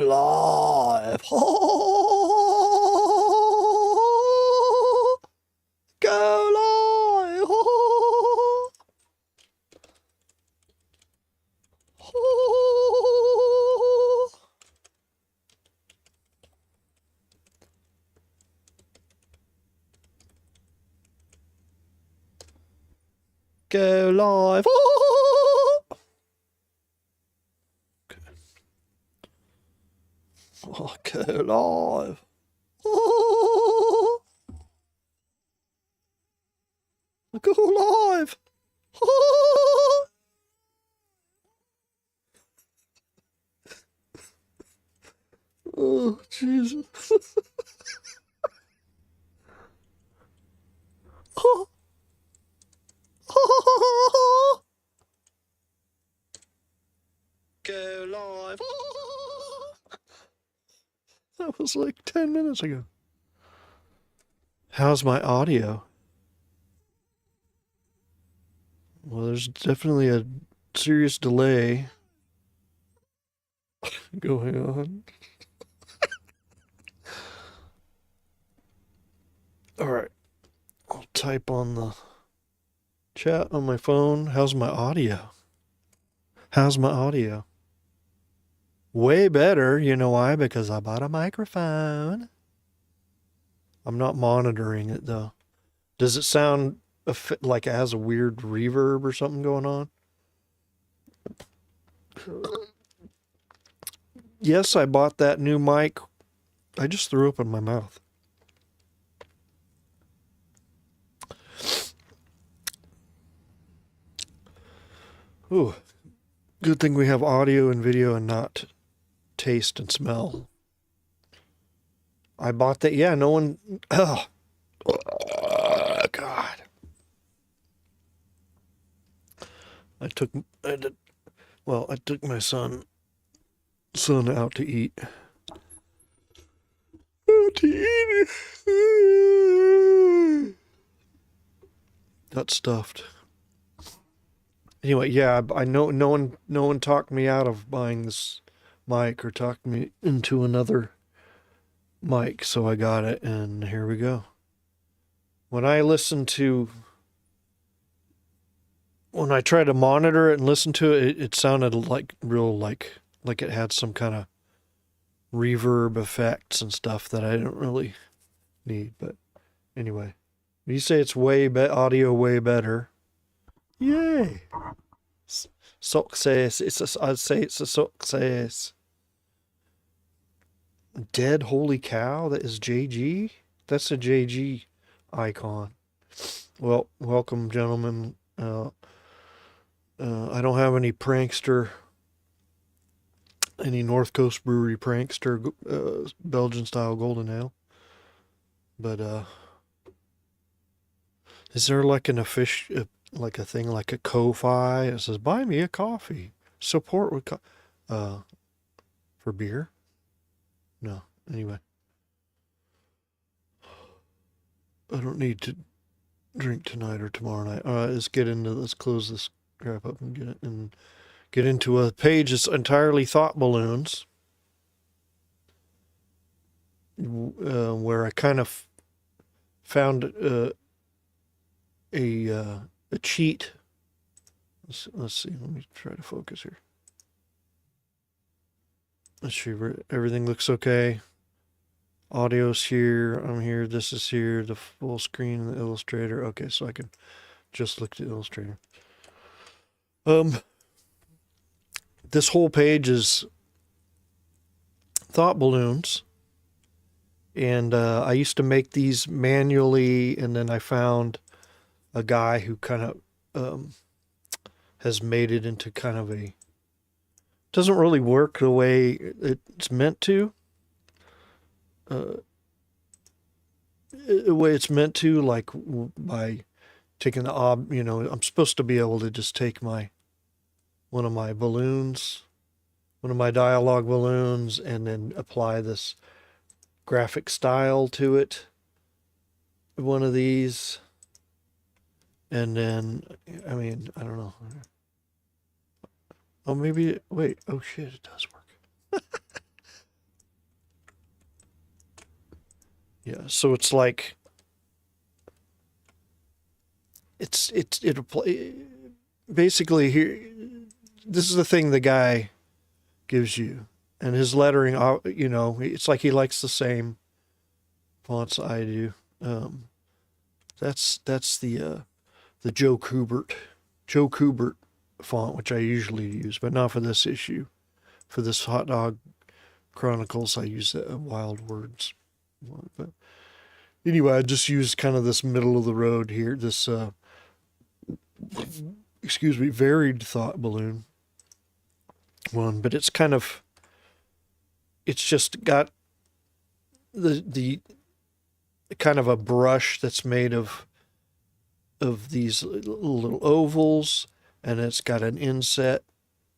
Live. Go live. Go live. Oh, go live. Go live. Oh, Jesus. Go live. That was like 10 minutes ago. How's my audio? Well, there's definitely a serious delay going on. All right. I'll type on the chat on my phone. How's my audio? How's my audio? Way better. You know why? Because I bought a microphone. I'm not monitoring it, though. Does it sound like it has a weird reverb or something going on? Yes, I bought that new mic. I just threw up in my mouth. Ooh, good thing we have audio and video and not taste and smell. I bought that. Yeah, no one. Oh, God. I took my son out to eat. Got stuffed. Anyway, yeah, I know no one talked me out of buying this mic or talked me into another mic, so I got it, and here we go. When I tried to monitor it and listen to it, it sounded like it had some kind of reverb effects and stuff that I didn't really need. But anyway, you say it's audio way better. Yay! Success. I'd say it's a success. Dead holy cow. That is JG. That's a JG icon. Well, welcome, gentlemen. I don't have any North Coast Brewery prankster Belgian style golden ale. But is there like a thing like a Ko-Fi? It says buy me a coffee. Support with for beer? No. Anyway. I don't need to drink tonight or tomorrow night. All right, let's close this crap up and get into a page that's entirely thought balloons, where I kind of found a cheat. Let's see. Let me try to focus here. Let's see. Everything looks okay. Audio's here. I'm here. This is here. The full screen, the Illustrator. Okay, so I can just look at Illustrator. This whole page is thought balloons, and I used to make these manually, and then I found a guy who kind of has made it into kind of doesn't really work the way it's meant to. The way it's meant to, like by taking I'm supposed to be able to just take one of my dialogue balloons, and then apply this graphic style to it. One of these. And then, I don't know. Oh, maybe, wait. Oh, shit, it does work. Yeah, so it's like it'll play basically here. This is the thing the guy gives you, and his lettering. It's like he likes the same fonts I do. Um, that's the Joe Kubert font, which I usually use, but not for this issue. For this Hot Dog Chronicles, I use Wild Words. But anyway, I just used kind of this middle of the road here. This varied thought balloon one, but it's just got the kind of a brush that's made of these little ovals, and it's got an inset,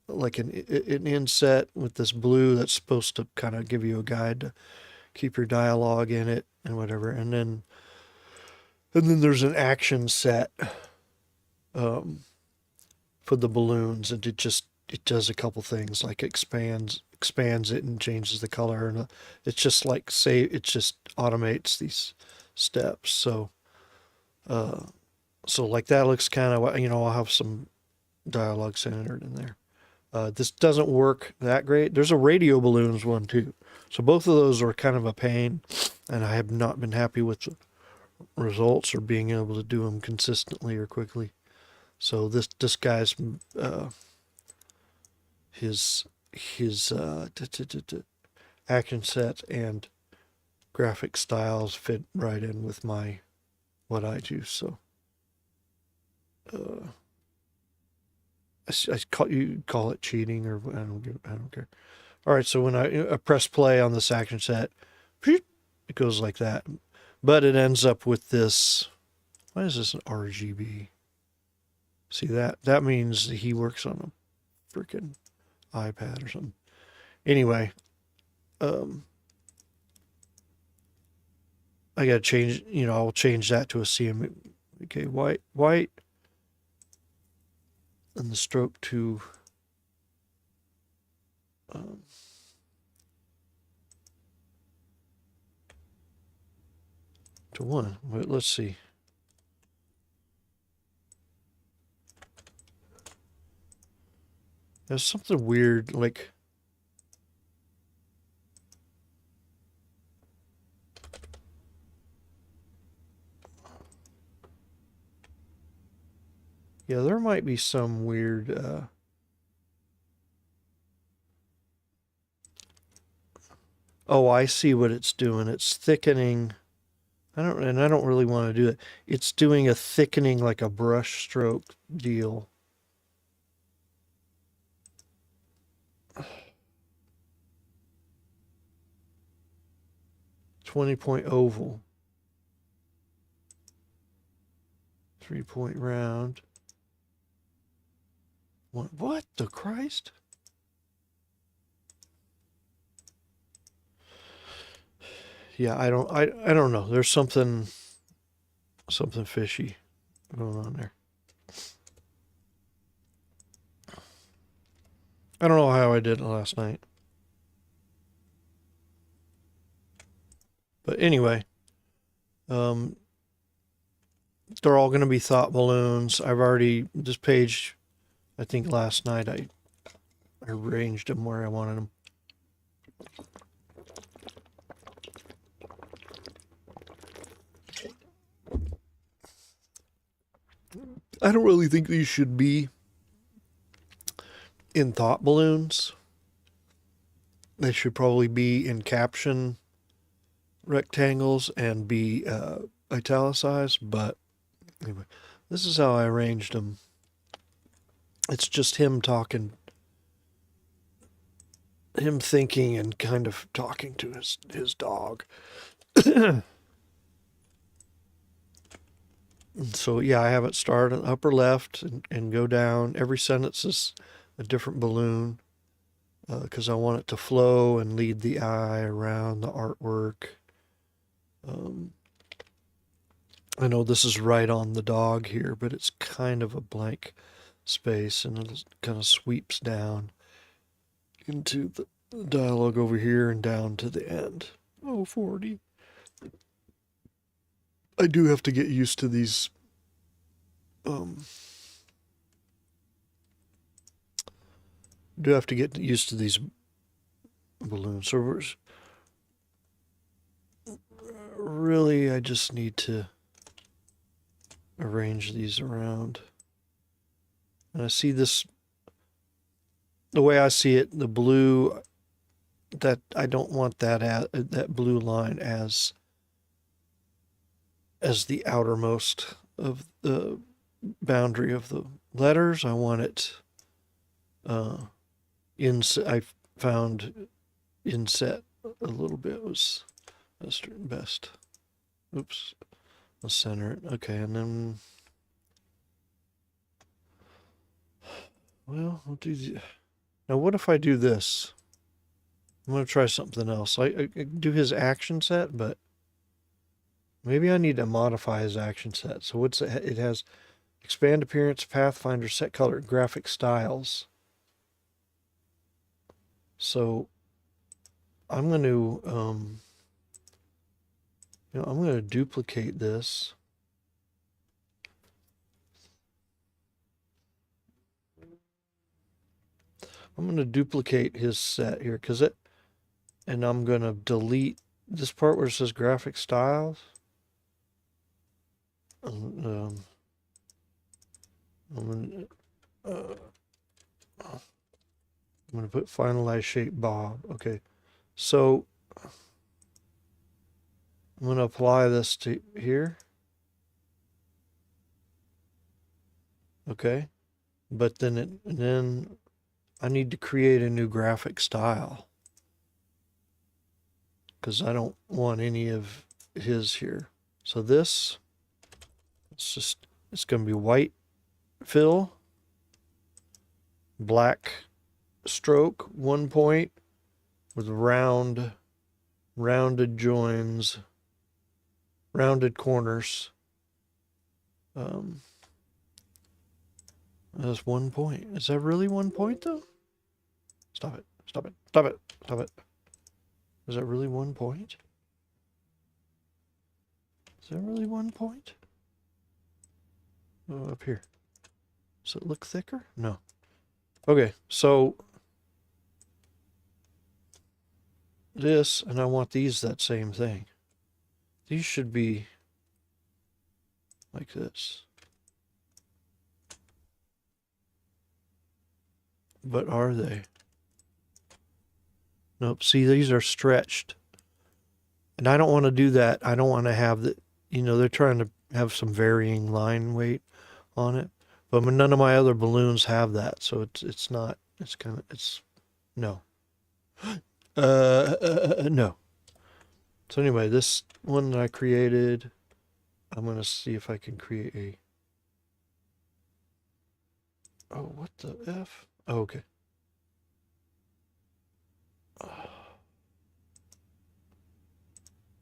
like an inset with this blue that's supposed to kind of give you a guide to keep your dialogue in it and whatever. And then there's an action set for the balloons, and it does a couple things, like expands it and changes the color, and it's just like it just automates these steps. So like that looks kind of, I'll have some dialogue centered in there. This doesn't work that great. There's a radio balloons one too. So both of those are kind of a pain, and I have not been happy with the results or being able to do them consistently or quickly. So this guy's his action set and graphic styles fit right in with what I do. So you call it cheating, or I don't care. All right, so when I press play on this action set, it goes like that, but it ends up with this. Why is this an RGB? See, that means he works on a freaking iPad or something. Anyway, I gotta change. I'll change that to a CM. Okay, white, and the stroke to to 1. But let's see. There's something weird, like yeah, there might be some weird oh, I see what it's doing. It's thickening. I don't really want to do it. It's doing a thickening, like a brush stroke deal. 20-point oval. 3-point round. What the Christ? Yeah, I don't know. There's something fishy going on there. I don't know how I did it last night. But anyway, they're all going to be thought balloons. I've already, this page, I think last night I arranged them where I wanted them. I don't really think these should be in thought balloons. They should probably be in caption rectangles and be italicized, but anyway, this is how I arranged them. It's just him talking, him thinking and kind of talking to his dog. So yeah, I have it start at upper left and go down. Every sentence is a different balloon because I want it to flow and lead the eye around the artwork. I know this is right on the dog here, but it's kind of a blank space, and it kind of sweeps down into the dialogue over here and down to the end. Oh, 40. I do have to get used to these balloons. So really, I just need to arrange these around. And I see this, the way I see it, the blue, that I don't want that blue line as the outermost of the boundary of the letters. I want it I found inset a little bit was best. Oops. I'll center it. Okay, and then I'll do now what if I do this? I'm going to try something else. I do his action set, but maybe I need to modify his action set. So it has expand appearance, pathfinder, set color, graphic styles. So I'm going to I'm going to duplicate this. I'm going to duplicate his set here and I'm going to delete this part where it says graphic styles. I'm going to put finalize shape Bob. Okay. So I'm going to apply this to here. Okay. But then I need to create a new graphic style because I don't want any of his here. So it's going to be white fill, black stroke, 1 point with rounded joins, rounded corners. That's 1 point. Is that really 1 point though? Stop it. Stop it. Stop it. Stop it. Is that really 1 point? Is that really 1 point? Oh, up here. Does it look thicker? No. Okay, so this, and I want these that same thing. These should be like this. But are they? Nope. See, these are stretched. And I don't want to do that. I don't want to have the, they're trying to have some varying line weight on it. But none of my other balloons have that. So it's not, no. No. So anyway, this one that I created, I'm going to see if I can create oh, what the F? Oh, okay.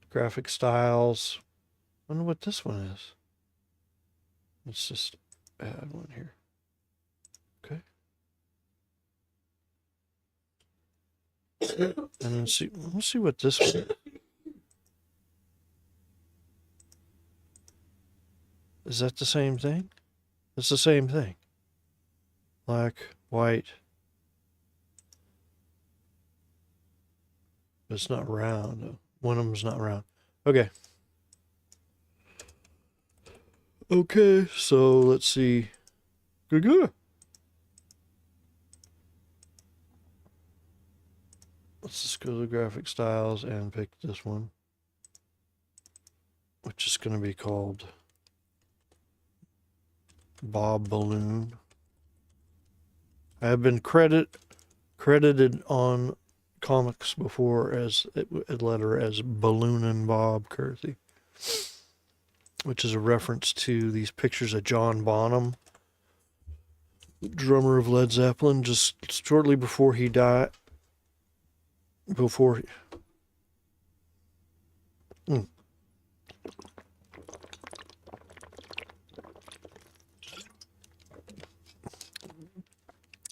Graphic styles. I wonder what this one is. Let's just add one here. Okay. And let's see what this one is. Is that the same thing? It's the same thing. Black, white. But it's not round. One of them's not round. Okay. Okay, so let's see. Good. Let's just go to graphic styles and pick this one, which is going to be called Bob Balloon. I have been credited on comics before as a letter as Balloonin' Bob Kurthy, which is a reference to these pictures of John Bonham, drummer of Led Zeppelin, just shortly before he died.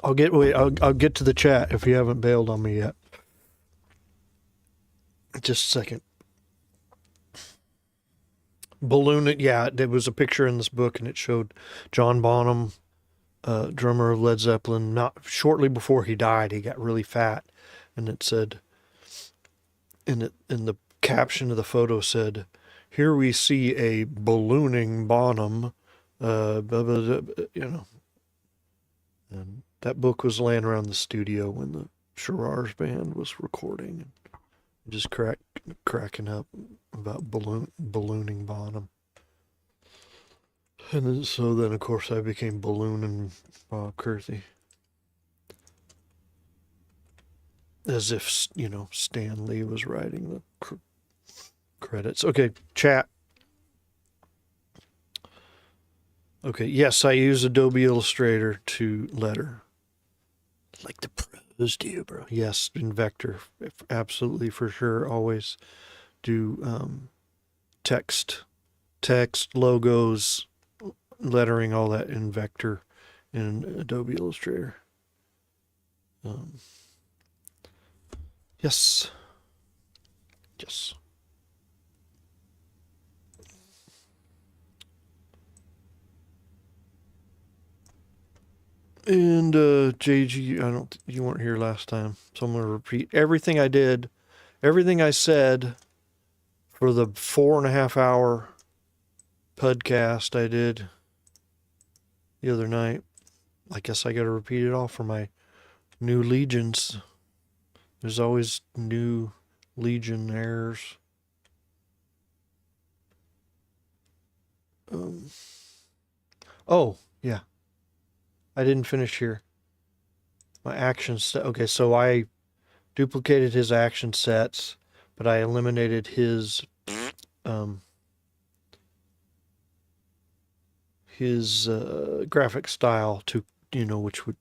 I'll get to the chat if you haven't bailed on me yet. Just a second. balloon it. Yeah, there was a picture in this book, and it showed John Bonham, drummer of Led Zeppelin. Not shortly before he died, he got really fat, and it said in the caption of the photo said, "Here we see a ballooning Bonham." Blah, blah, blah, you know, and that book was laying around the studio when the Sharar's band was recording, and just cracking up about ballooning Bonham. And then, so then, of course, I became ballooning Bob Kurthy. As if, you know, Stan Lee was writing the credits. Okay, chat. Okay, yes, I use Adobe Illustrator to letter. Like the pros do, bro. Yes, in Vector. Absolutely, for sure. Always do text, logos, lettering, all that in Vector in Adobe Illustrator. Yes. Yes. And JG, you weren't here last time, so I'm gonna repeat everything I did, everything I said for the 4.5 hour podcast I did the other night. I guess I gotta repeat it all for my new legions. There's always new legionnaires. Oh, yeah. I didn't finish here. My action set. Okay, so I duplicated his action sets, but I eliminated his graphic style to, you know, which would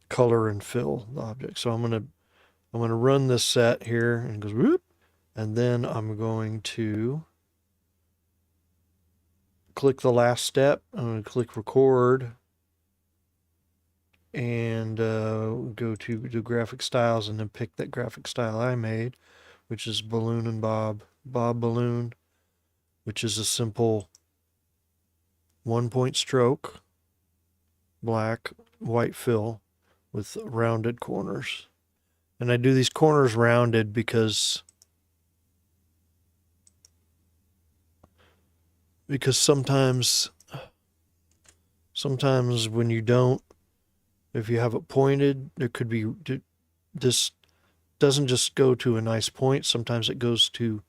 color and fill the object. So I'm gonna run this set here, and it goes whoop, and then I'm going to click the last step. I'm going to click record and go to do graphic styles, and then pick that graphic style I made, which is Balloon and Bob Balloon, which is a simple 1-point stroke, black, white fill with rounded corners. And I do these corners rounded because sometimes when you don't, if you have it pointed, there could be, this doesn't just go to a nice point. Sometimes it goes to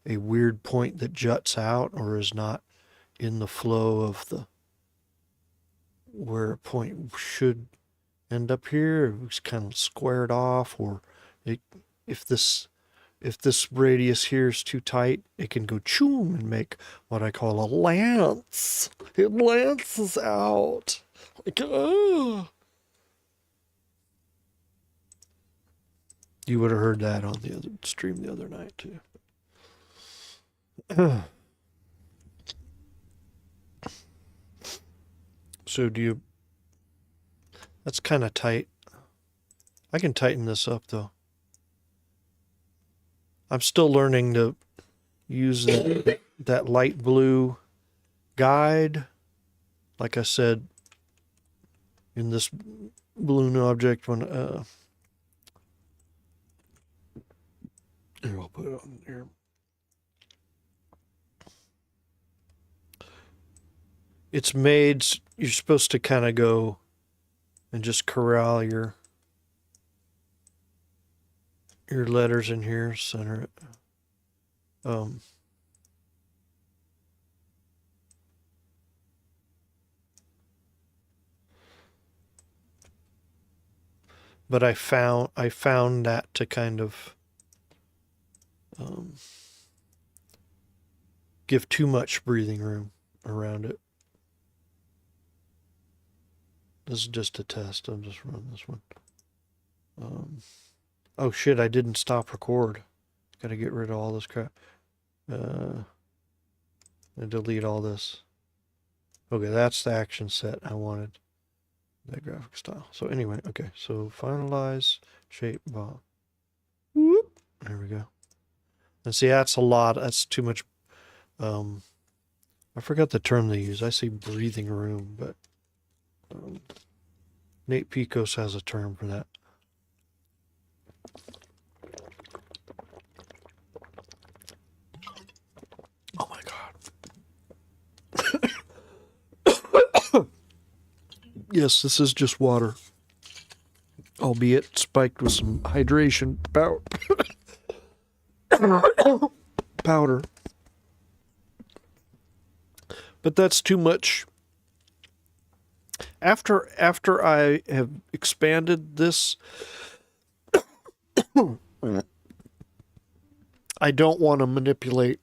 a weird point that juts out or is not in the flow of the, where a point should end up here. It's kind of squared off, or if this radius here is too tight, it can go choom and make what I call a lance. It lances out. Like, oh. You would have heard that on the other stream the other night too. So that's kind of tight. I can tighten this up though. I'm still learning to use that light blue guide. Like I said, in this balloon object, when here, I'll put it on here. It's made, you're supposed to kind of go and just corral your letters in here, center it. But I found that to kind of give too much breathing room around it. This is just a test. I'm just running this one. Oh shit, I didn't stop record. Gotta get rid of all this crap. And delete all this. Okay, that's the action set I wanted. That graphic style. So anyway, okay, so finalize, shape, Bob. Whoop. There we go. And see, that's a lot. That's too much I forgot the term they use. I say breathing room, but Nate Picos has a term for that. Oh my God. Yes, this is just water, albeit spiked with some hydration powder. But that's too much. After I have expanded this, I don't want to manipulate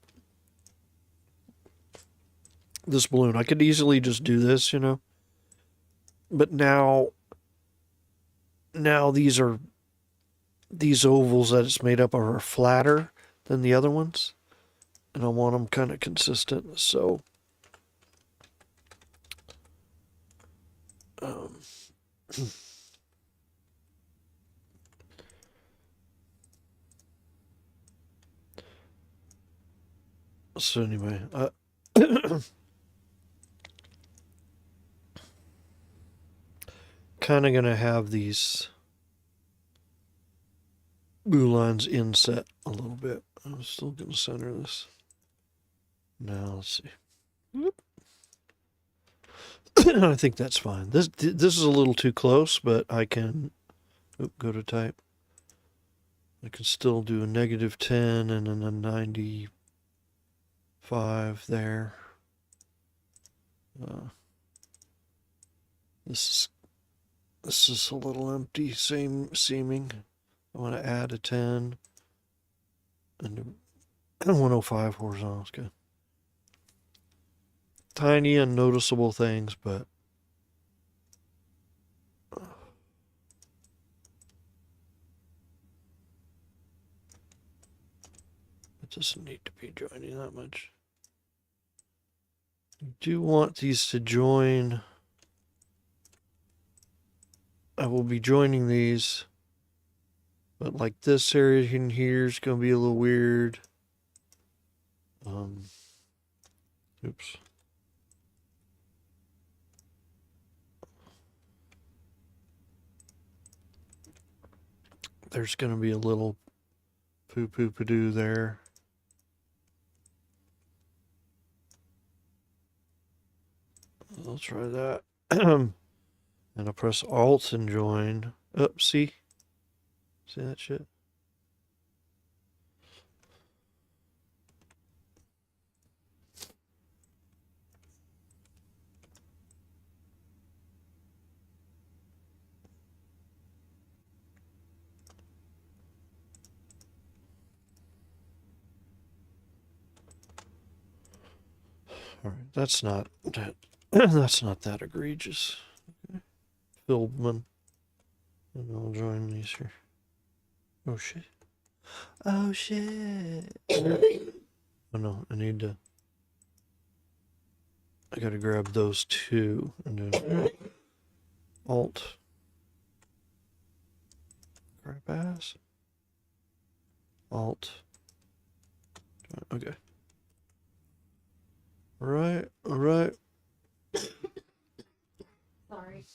this balloon. I could easily just do this, you know. But now these ovals that it's made up of are flatter than the other ones, and I want them kind of consistent. So so anyway, kind of gonna have these blue lines inset a little bit. I'm still gonna center this. Now let's see. Whoop. I think that's fine. This is a little too close, but I can go to type. I can still do a -10 and then a 95 there. This is a little empty, seeming. I want to add a 10 and 105 horizontal. Is good. Tiny, unnoticeable things, but it doesn't need to be joining that much. I do want these to join. I will be joining these, but like this area in here is going to be a little weird. Oops. There's going to be a little poo-poo-pa-doo there. I'll try that. And I'll press Alt and join. See? See that shit? All right, that's not that. That's not that egregious. Okay. Fieldman, and I'll join these here. Oh shit! Oh shit! Oh no, I need to. I gotta grab those two and then Alt. Grab pass. Alt. Okay. All right. Sorry.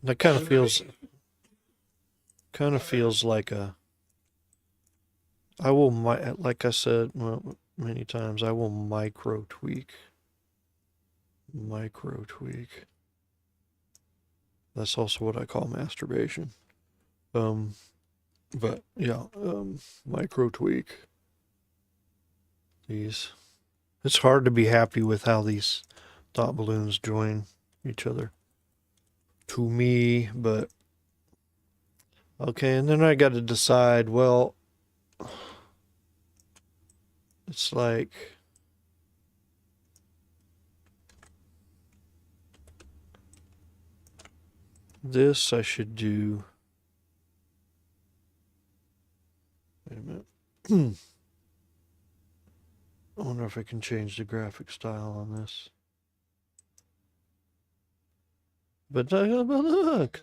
That kind of feels like a. I will, like I said many times, I will micro tweak. That's also what I call masturbation. But yeah, micro tweak these. It's hard to be happy with how these dot balloons join each other. To me, but okay, and then I got to decide, well, It's like this I should do. Wait a minute. I wonder if I can change the graphic style on this. But look.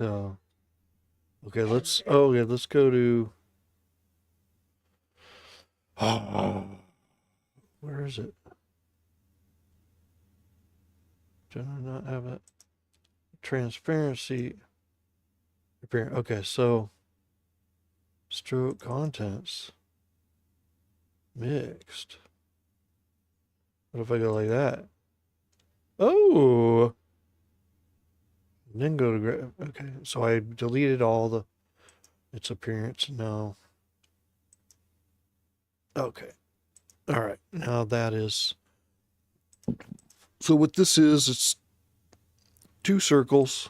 Okay, let's go to where is it? Did I not have it? Transparency. Okay, so stroke contents mixed. What if I go like that? Oh, and then go to okay. So I deleted all its appearance. No. Okay. All right. Now that is. So what this is, it's two circles,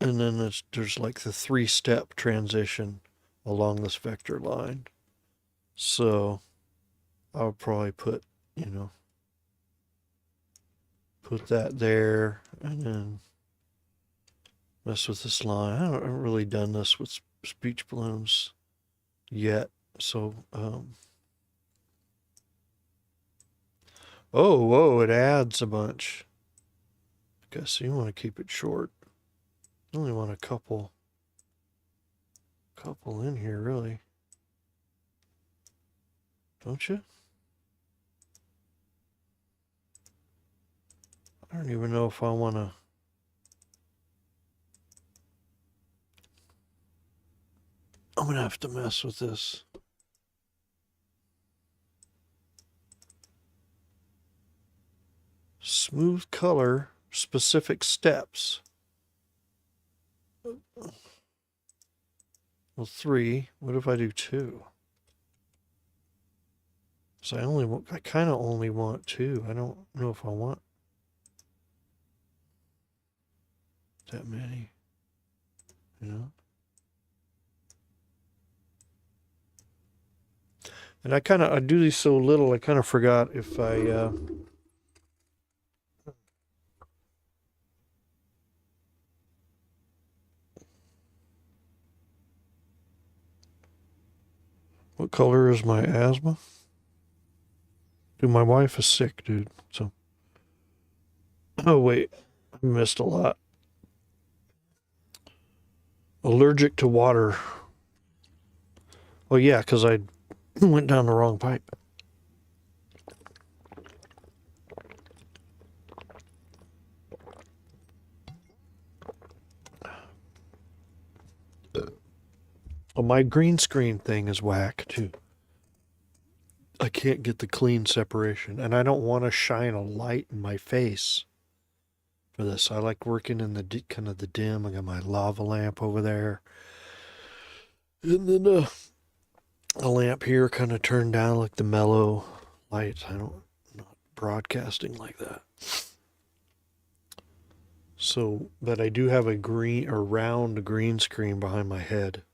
and then there's like the 3-step transition along this vector line. So I'll probably put, put that there, and then mess with this line. I haven't really done this with speech balloons yet. So, oh, whoa, it adds a bunch. I guess you want to keep it short. You only want a couple in here, really. Don't you? I don't even know if I want to. I'm going to have to mess with this. Smooth color, specific steps. Well, 3. What if I do 2? So I kind of only want 2. I don't know if I want that many, And I do these so little, I kind of forgot if I, what color is my asthma? Dude, my wife is sick, dude. So, oh wait, I missed a lot. Allergic to water. Well, yeah, because I went down the wrong pipe. Well, my green screen thing is whack, too. I can't get the clean separation, and I don't want to shine a light in my face for this. I like working in the kind of the dim. I got my lava lamp over there, and then a lamp here kind of turned down like the mellow lights. I'm not broadcasting like that. So, but I do have a round green screen behind my head.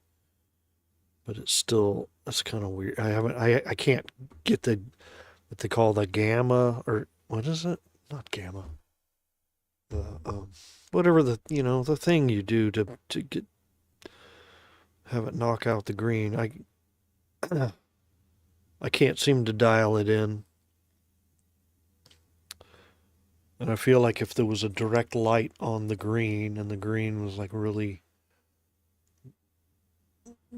But it's kind of weird. I can't get what they call the gamma, or what is it? Not gamma. The whatever the thing you do to have it knock out the green. I can't seem to dial it in. And I feel like if there was a direct light on the green and the green was like really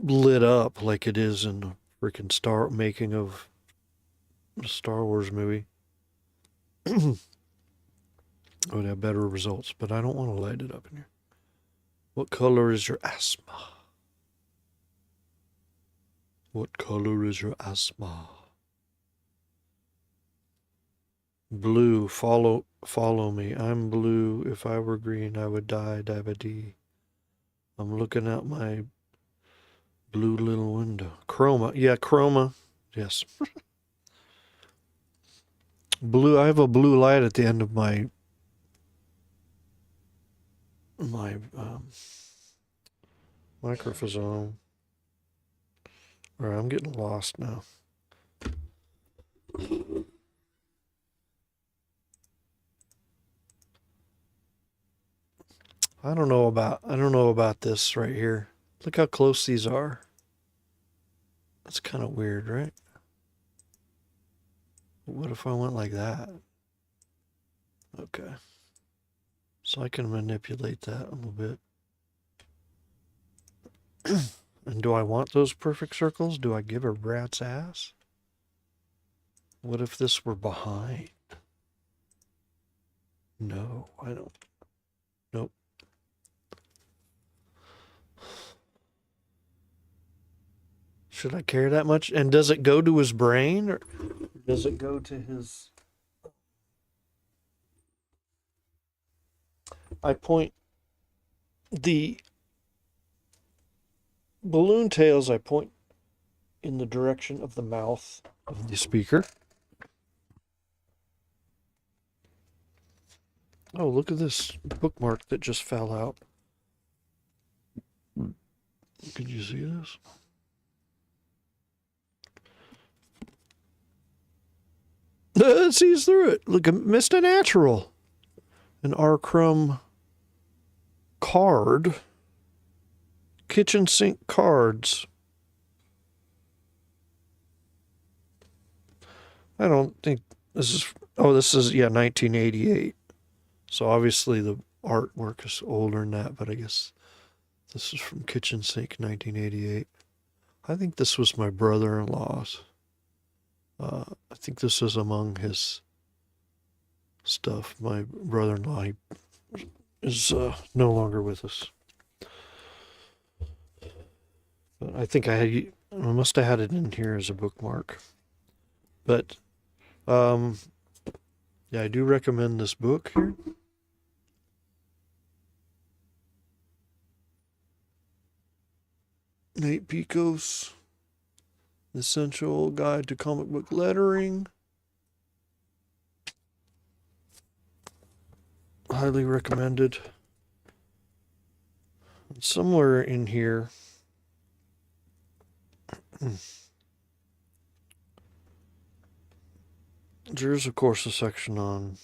lit up like it is in the freaking making of a Star Wars movie, I would have better results, but I don't want to light it up in here. What color is your asthma? What color is your asthma? Blue, follow me. I'm blue. If I were green, I would die, die. I'm looking out my blue little window. Chroma. Yeah, chroma. Yes. Blue. I have a blue light at the end of my microphone. Or I'm getting lost now. I don't know about this right here. Look how close these are. That's kind of weird, right? What if I went like that? Okay. So I can manipulate that a little bit. And do I want those perfect circles? Do I give a rat's ass? What if this were behind? No, I don't. Nope. Should I care that much? And does it go to his brain or does it go to his... I point the balloon tails, I point in the direction of the mouth of the speaker. Oh, look at this bookmark that just fell out. Could you see this? It sees through it. Look, Mr. Natural. An R. Crumb card. Kitchen sink cards. I don't think this is... Oh, this is, yeah, 1988. So obviously the artwork is older than that, but I guess this is from Kitchen Sink 1988. I think this was my brother-in-law's. I think this is among his stuff. My brother-in-law is no longer with us. But I think I must have had it in here as a bookmark. But yeah, I do recommend this book here. Nate Pico's Essential Guide to Comic Book Lettering. Highly recommended. And somewhere in here, there's of course a section on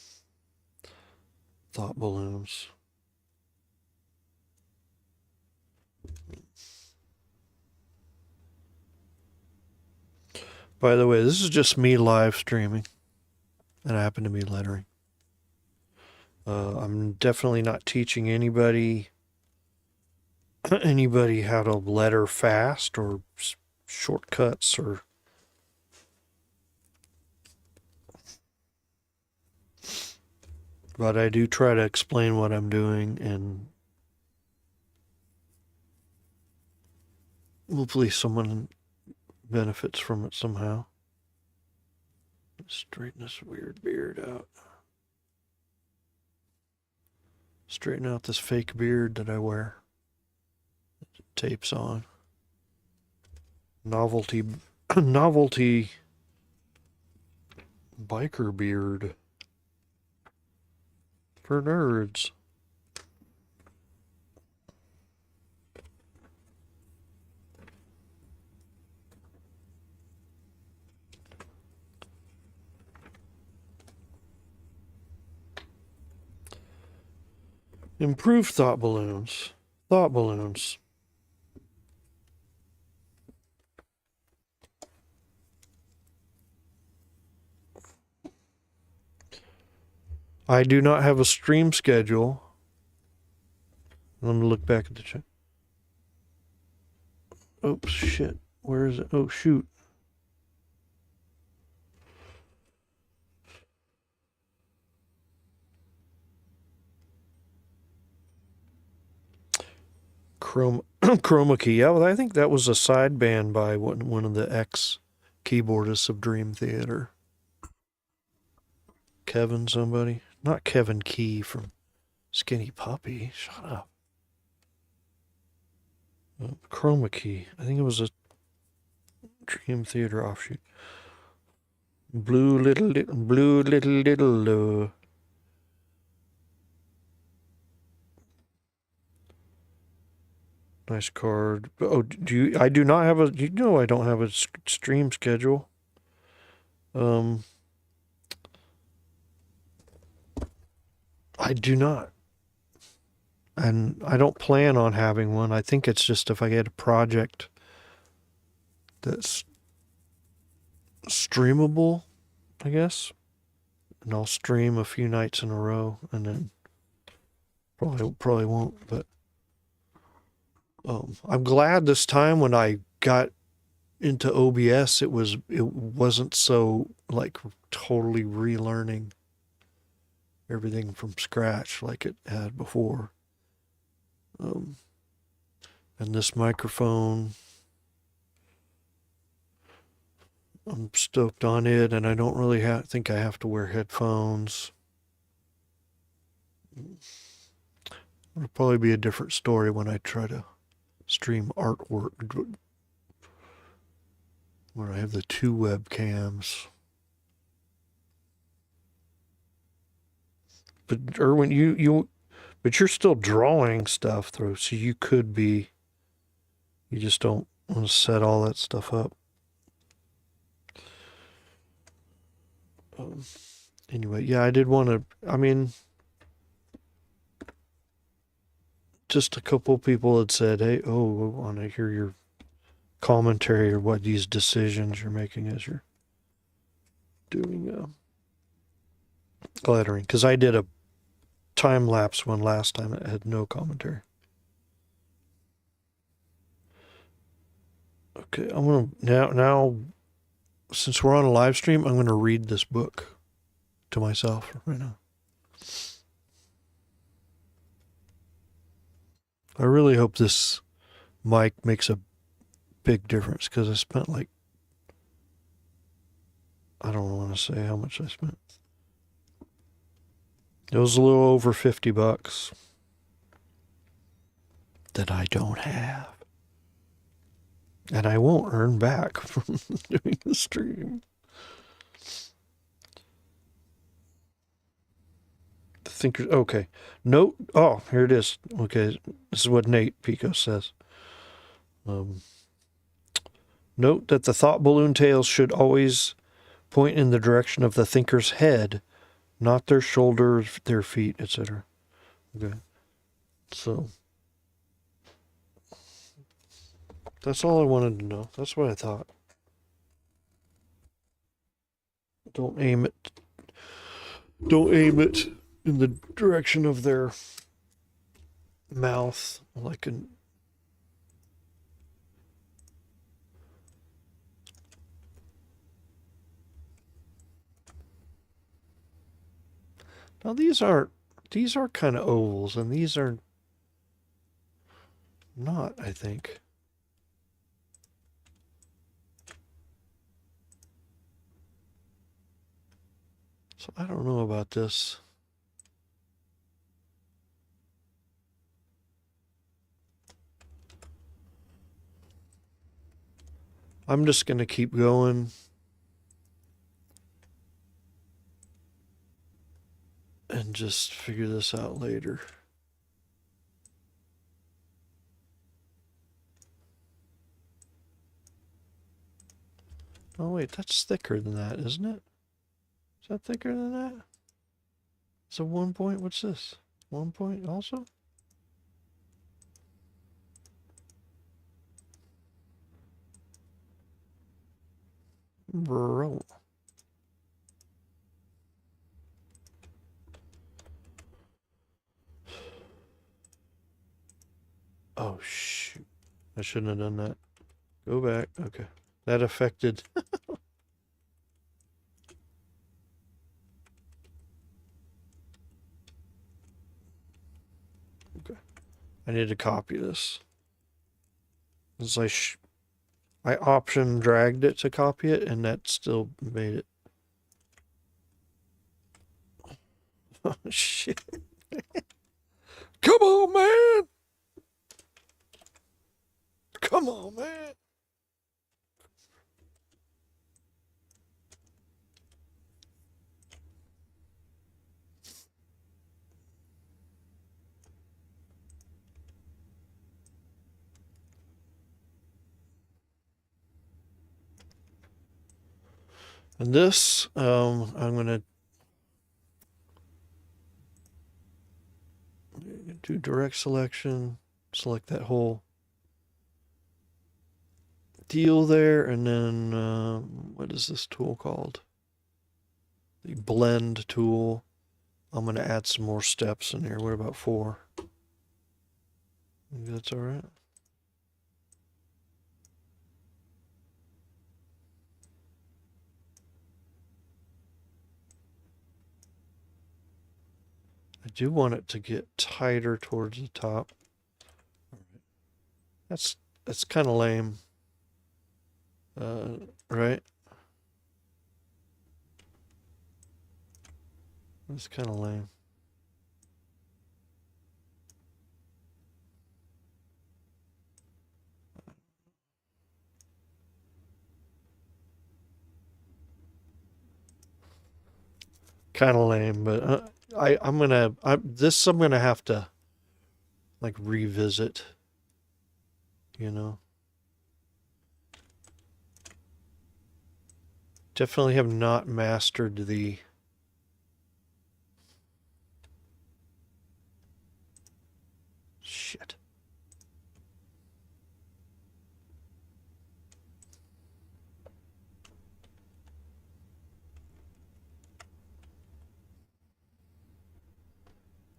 thought balloons. By the way, this is just me live streaming, and I happen to be lettering. I'm definitely not teaching anybody how to letter fast or shortcuts or... But I do try to explain what I'm doing, and hopefully someone benefits from it somehow. Let's straighten this weird beard out. Straighten out this fake beard that I wear. Tapes on. Novelty biker beard. For nerds. Improved thought balloons. Thought balloons. I do not have a stream schedule. Let me look back at the chat. Oops, shit. Where is it? Oh, shoot. Chroma key. Yeah, well, I think that was a side band by one of the ex-keyboardists of Dream Theater. Kevin somebody. Not Kevin Key from Skinny Puppy. Shut up. Chroma key. I think it was a Dream Theater offshoot. Blue little. Nice card. Oh, do you? I do not have a. You know, I don't have a stream schedule. I do not, and I don't plan on having one. I think it's just if I get a project that's streamable, I guess, and I'll stream a few nights in a row, and then probably won't. But I'm glad this time when I got into OBS, it wasn't so like totally relearning everything from scratch like it had before. And this microphone, I'm stoked on it, and I don't really think I have to wear headphones. It'll probably be a different story when I try to stream artwork, where I have the two webcams. But Erwin, but you're still drawing stuff through, so you could be. You just don't want to set all that stuff up. Anyway, yeah, I did want to. I mean, just a couple people had said, "Hey, I want to hear your commentary or what these decisions you're making as you're doing lettering." Because I did a time lapse one last time that had no commentary. Okay, I'm gonna now since we're on a live stream, I'm gonna read this book to myself right now. I really hope this mic makes a big difference because I spent like, I don't want to say how much I spent. It was a little over $50 that I don't have. And I won't earn back from doing the stream. The thinker, okay. Note, oh, here it is. Okay, this is what Nate Pico says. Note that the thought balloon tails should always point in the direction of the thinker's head, not their shoulders, their feet, etc. Okay. So that's all I wanted to know. That's what I thought. Don't aim it in the direction of their mouth like an Now these are kind of ovals, and these are not, I think. So I don't know about this. I'm just going to keep going. And just figure this out later. Oh wait, that's thicker than that, isn't it? Is that thicker than that? It's a 1 point. What's this? 1 point also? Bro. Oh shoot. I shouldn't have done that. Go back. Okay. That affected. Okay. I need to copy this. It's like I option dragged it to copy it, and that still made it. Oh shit. Come on, man. Come on, man. And this, I'm going to do direct selection, select that whole deal there, and then what is this tool called? The blend tool. I'm going to add some more steps in here. What about 4? Maybe that's all right. I do want it to get tighter towards the top. That's kind of lame, right? That's kind of lame. Kind of lame, but I'm gonna have to like revisit. You know, definitely have not mastered the shit.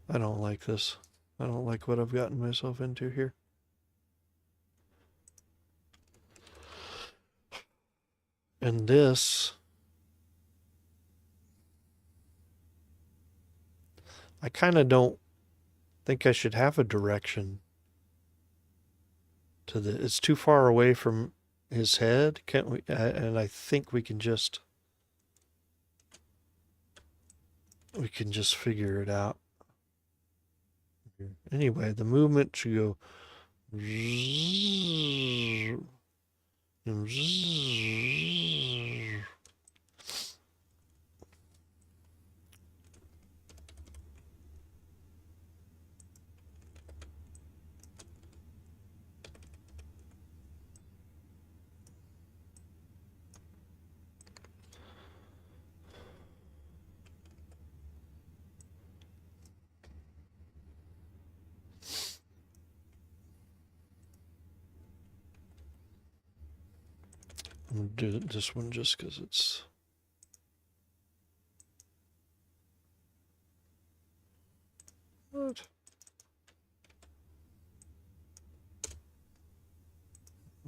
I don't like this. I don't like what I've gotten myself into here. And this, I kind of don't think I should have a direction to the. It's too far away from his head. Can't we? And I think we can just figure it out. Anyway, the movement should go. I'm gonna do this one just because it's. What?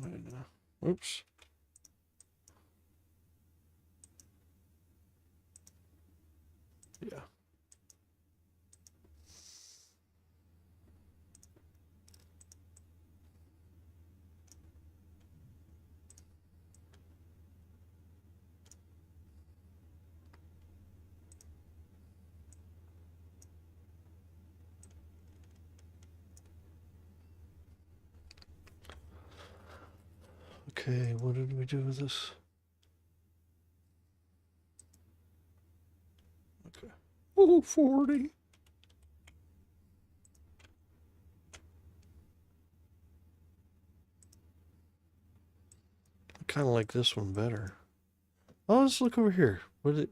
Wait, no. Oops. Yeah. Okay, what did we do with this? Okay. Oh, 40. I kind of like this one better. Oh, let's look over here. What is it?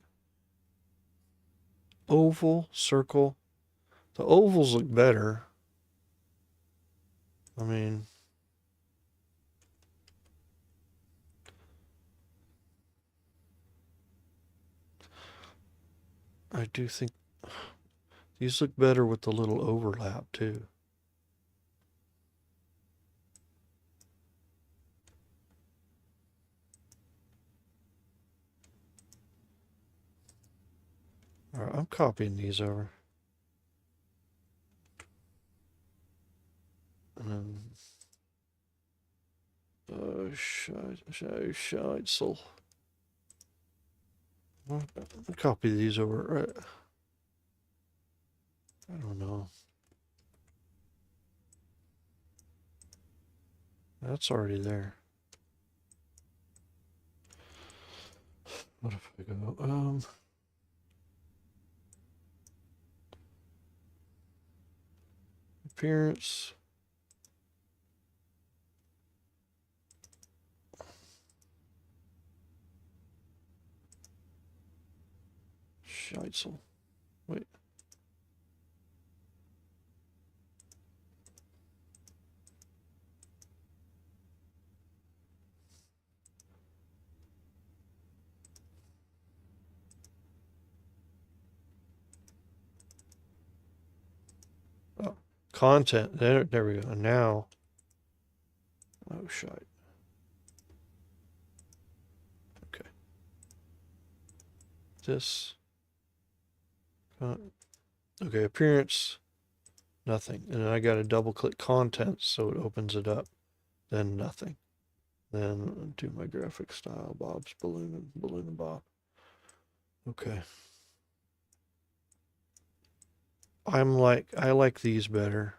Oval, circle. The ovals look better. I mean, I do think these look better with the little overlap too. All right, I'm copying these over. Scheitzel. Copy these over. Right. I don't know. That's already there. What if I go, appearance. Scheitzel. Wait. Oh, content. There we go. And now. Oh, shite. Okay. This. Okay, appearance. Nothing. And then I got to double click content so it opens it up. Then nothing. Then do my graphic style. Bob's balloon and Bob. Okay. I like these better.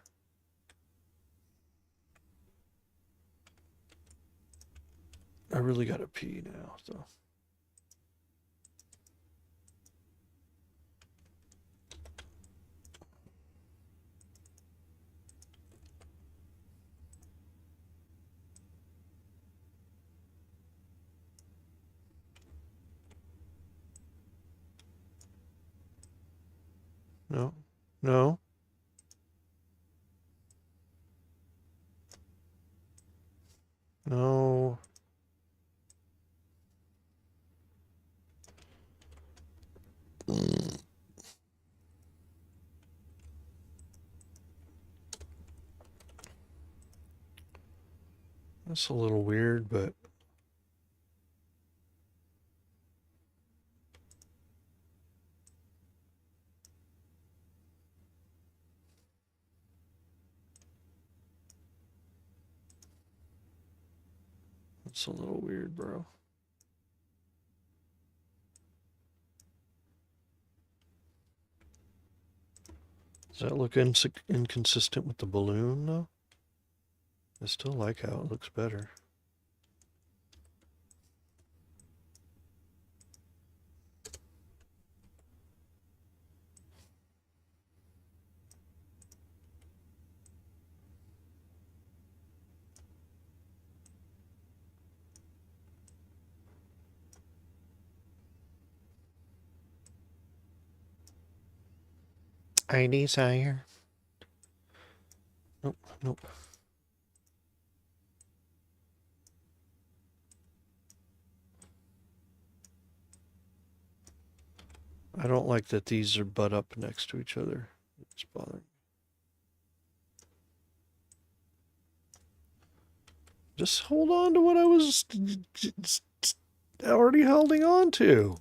I really gotta pee now, so. No, no. No. That's a little weird, but it's a little weird, bro. Does that look inconsistent with the balloon, though? I still like how it looks better. I desire. Nope, nope. I don't like that these are butt up next to each other. It's bothering me. Just hold on to what I was already holding on to.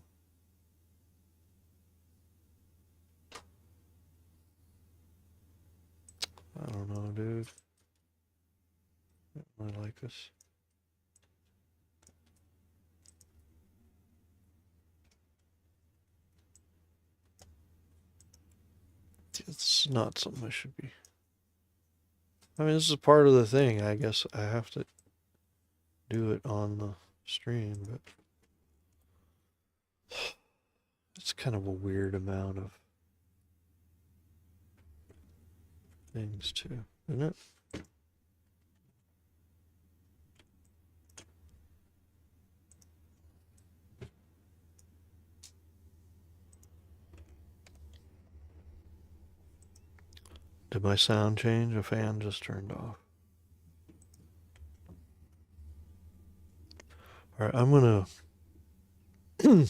I don't know, dude. I like this. It's not something I should be. I mean, this is part of the thing. I guess I have to do it on the stream, but it's kind of a weird amount of things too, isn't it? Did my sound change? A fan just turned off. All right, I'm gonna. I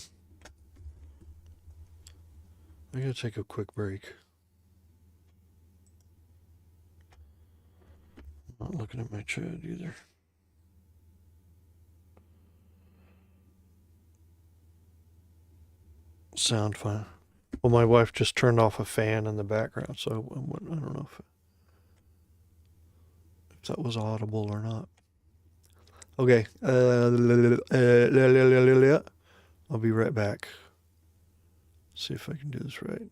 gotta take a quick break. I'm not looking at my chat either. Sound fine. Well, my wife just turned off a fan in the background, so I don't know if that was audible or not. Okay. I'll be right back. See if I can do this right.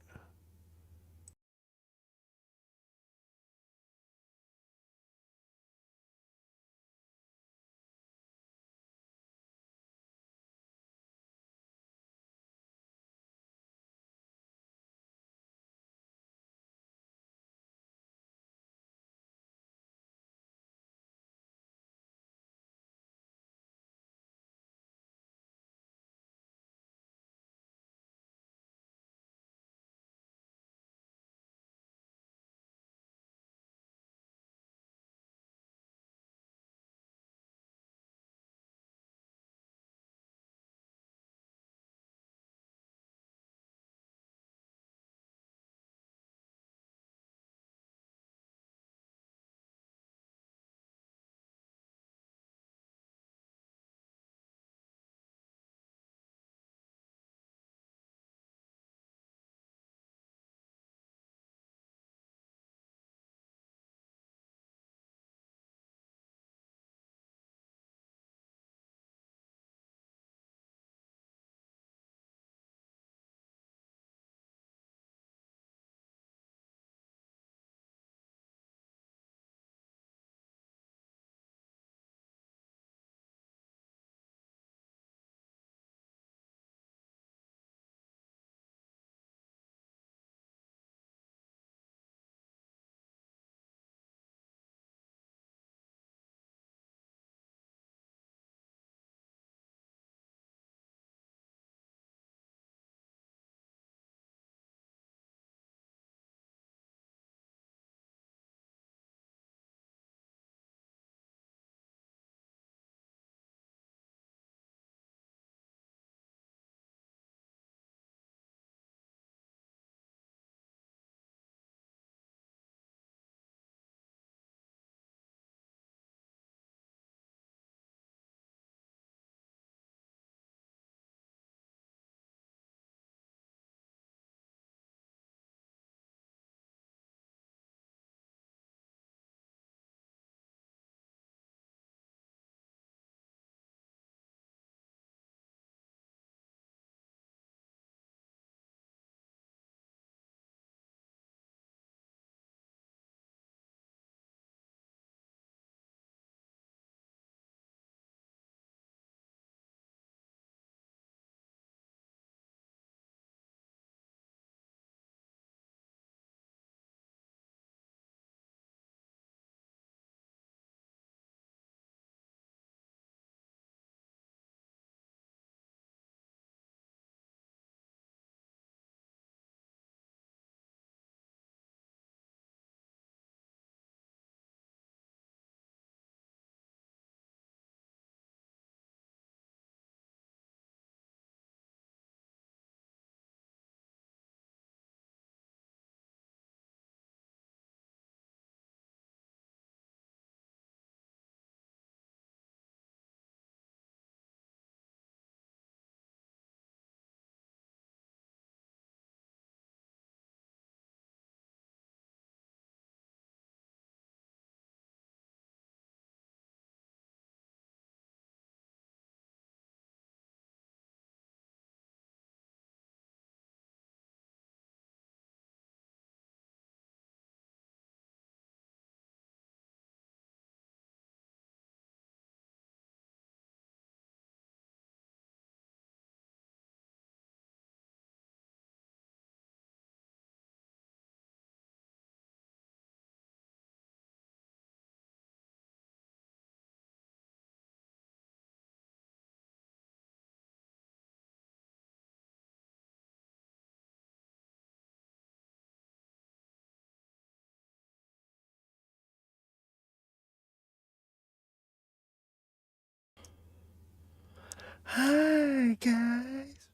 Hi, guys.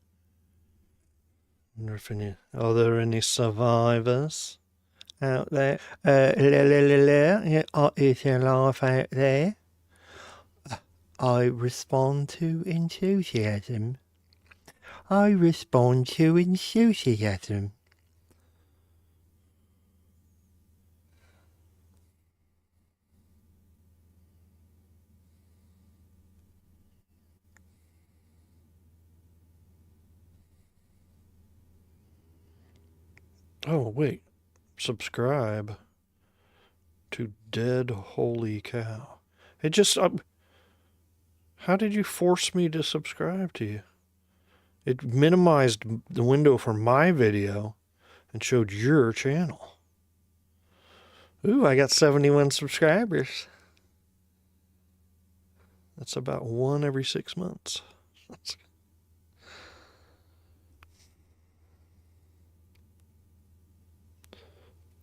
Wonder if are there any survivors out there? Is your life out there? I respond to enthusiasm. I respond to enthusiasm. Oh, wait. Subscribe to Dead Holy Cow. It just... how did you force me to subscribe to you? It minimized the window for my video and showed your channel. Ooh, I got 71 subscribers. That's about one every 6 months.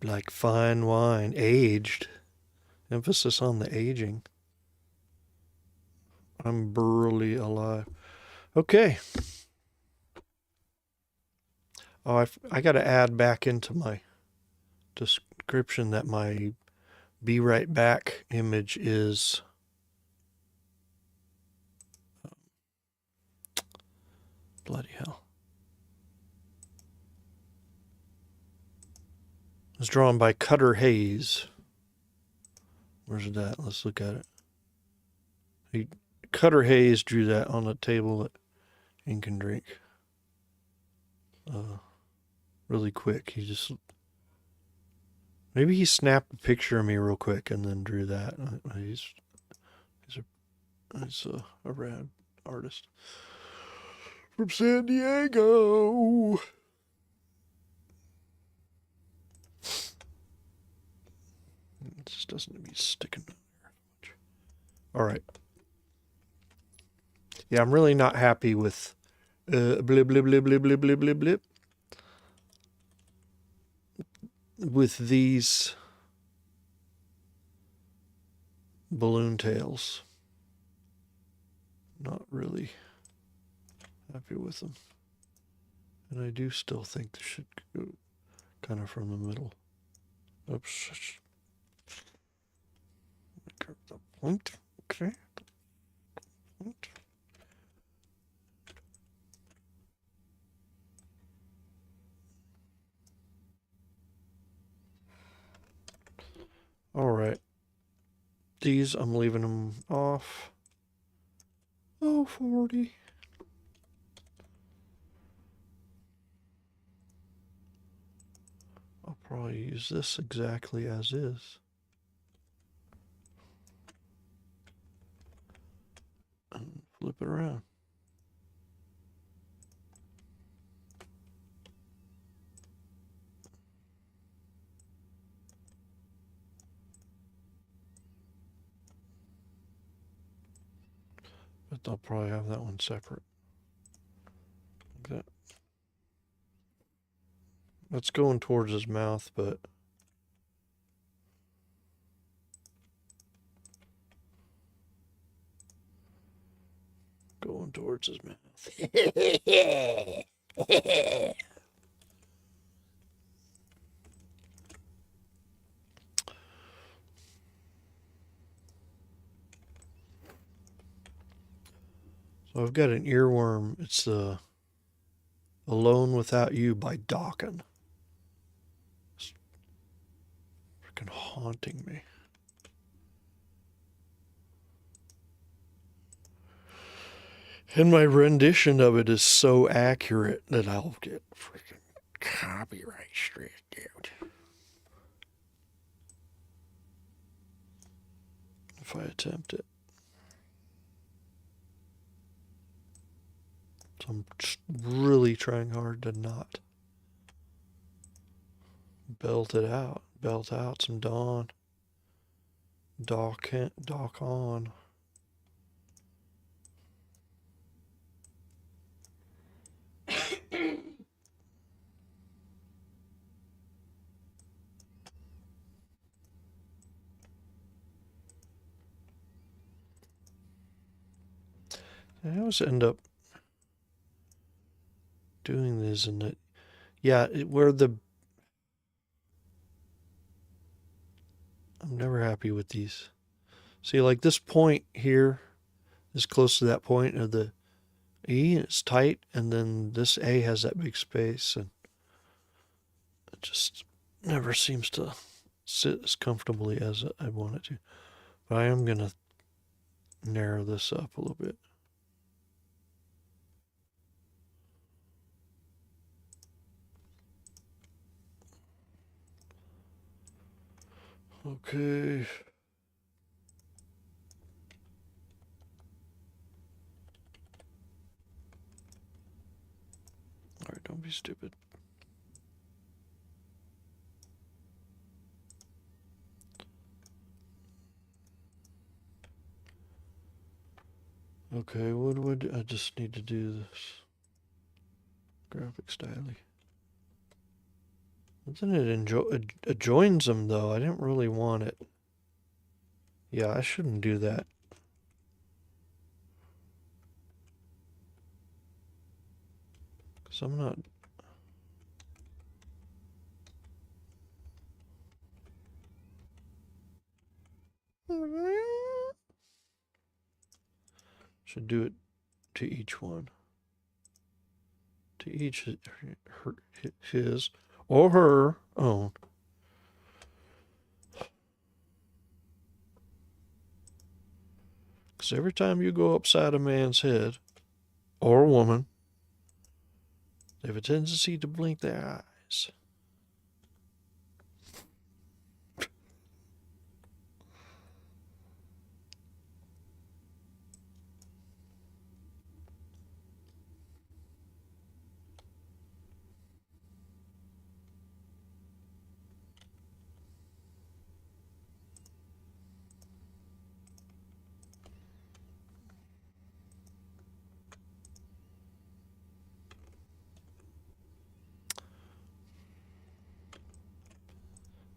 Like fine wine, aged. Emphasis on the aging. I'm burly alive. Okay. Oh, I got to add back into my description that my Be Right Back image is bloody hell. It was drawn by Cutter Hayes. Where's that? Let's look at it. Cutter Hayes drew that on a table at Ink and Drink. Really quick. Maybe he snapped a picture of me real quick and then drew that. He's a rad artist from San Diego. It just doesn't be sticking there much. All right. Yeah, I'm really not happy with blip blip blip blip blip blip blip blip with these balloon tails. Not really happy with them. And I do still think this should go kind of from the middle. Oops. The point. Okay. Point. All right. These, I'm leaving them off. Oh, 40. I'll probably use this exactly as is. And flip it around. But I'll probably have that one separate. Like that. That's going towards his mouth, but going towards his mouth. So I've got an earworm. It's Alone Without You by Dawkins. It's freaking haunting me. And my rendition of it is so accurate that I'll get freaking copyright straight out if I attempt it. So I'm just really trying hard to not belt it out. Belt out some Dawn. Dock on. I always end up doing this and it. Yeah, where the. I'm never happy with these. See, like this point here is close to that point of the E, and it's tight, and then this A has that big space, and it just never seems to sit as comfortably as I want it to. But I am going to narrow this up a little bit. Okay. All right, don't be stupid. Okay, what would I just need to do this? Graphic styling. But then it joins them though. I didn't really want it. Yeah, I shouldn't do that. Because I'm not. Should do it to each one. To each his or her own. Because every time you go upside a man's head, or a woman, they have a tendency to blink their eyes.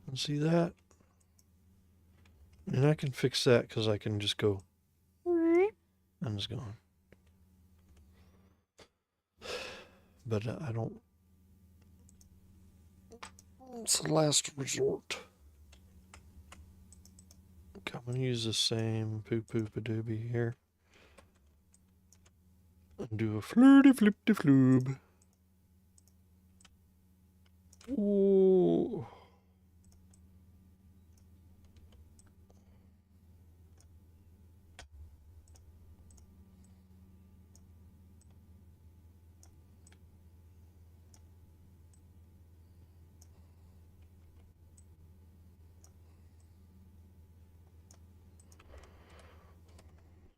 And see that? And I can fix that because I can just go. I'm just going. But I don't. It's the last resort. Okay, I'm going to use the same poo-poo-pa-doobie here. And do a flirty-flip-de-floob. Ooh.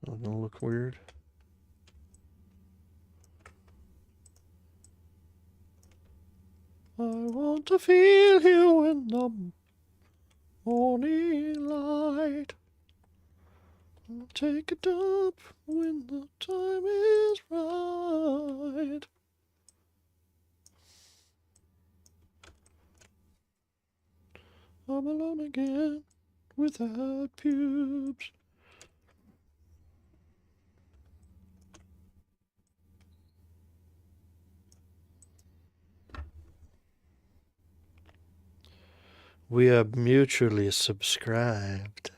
Not gonna look weird. I want to feel you in the morning light. I'll take a dump when the time is right. I'm alone again without pubes. We are mutually subscribed.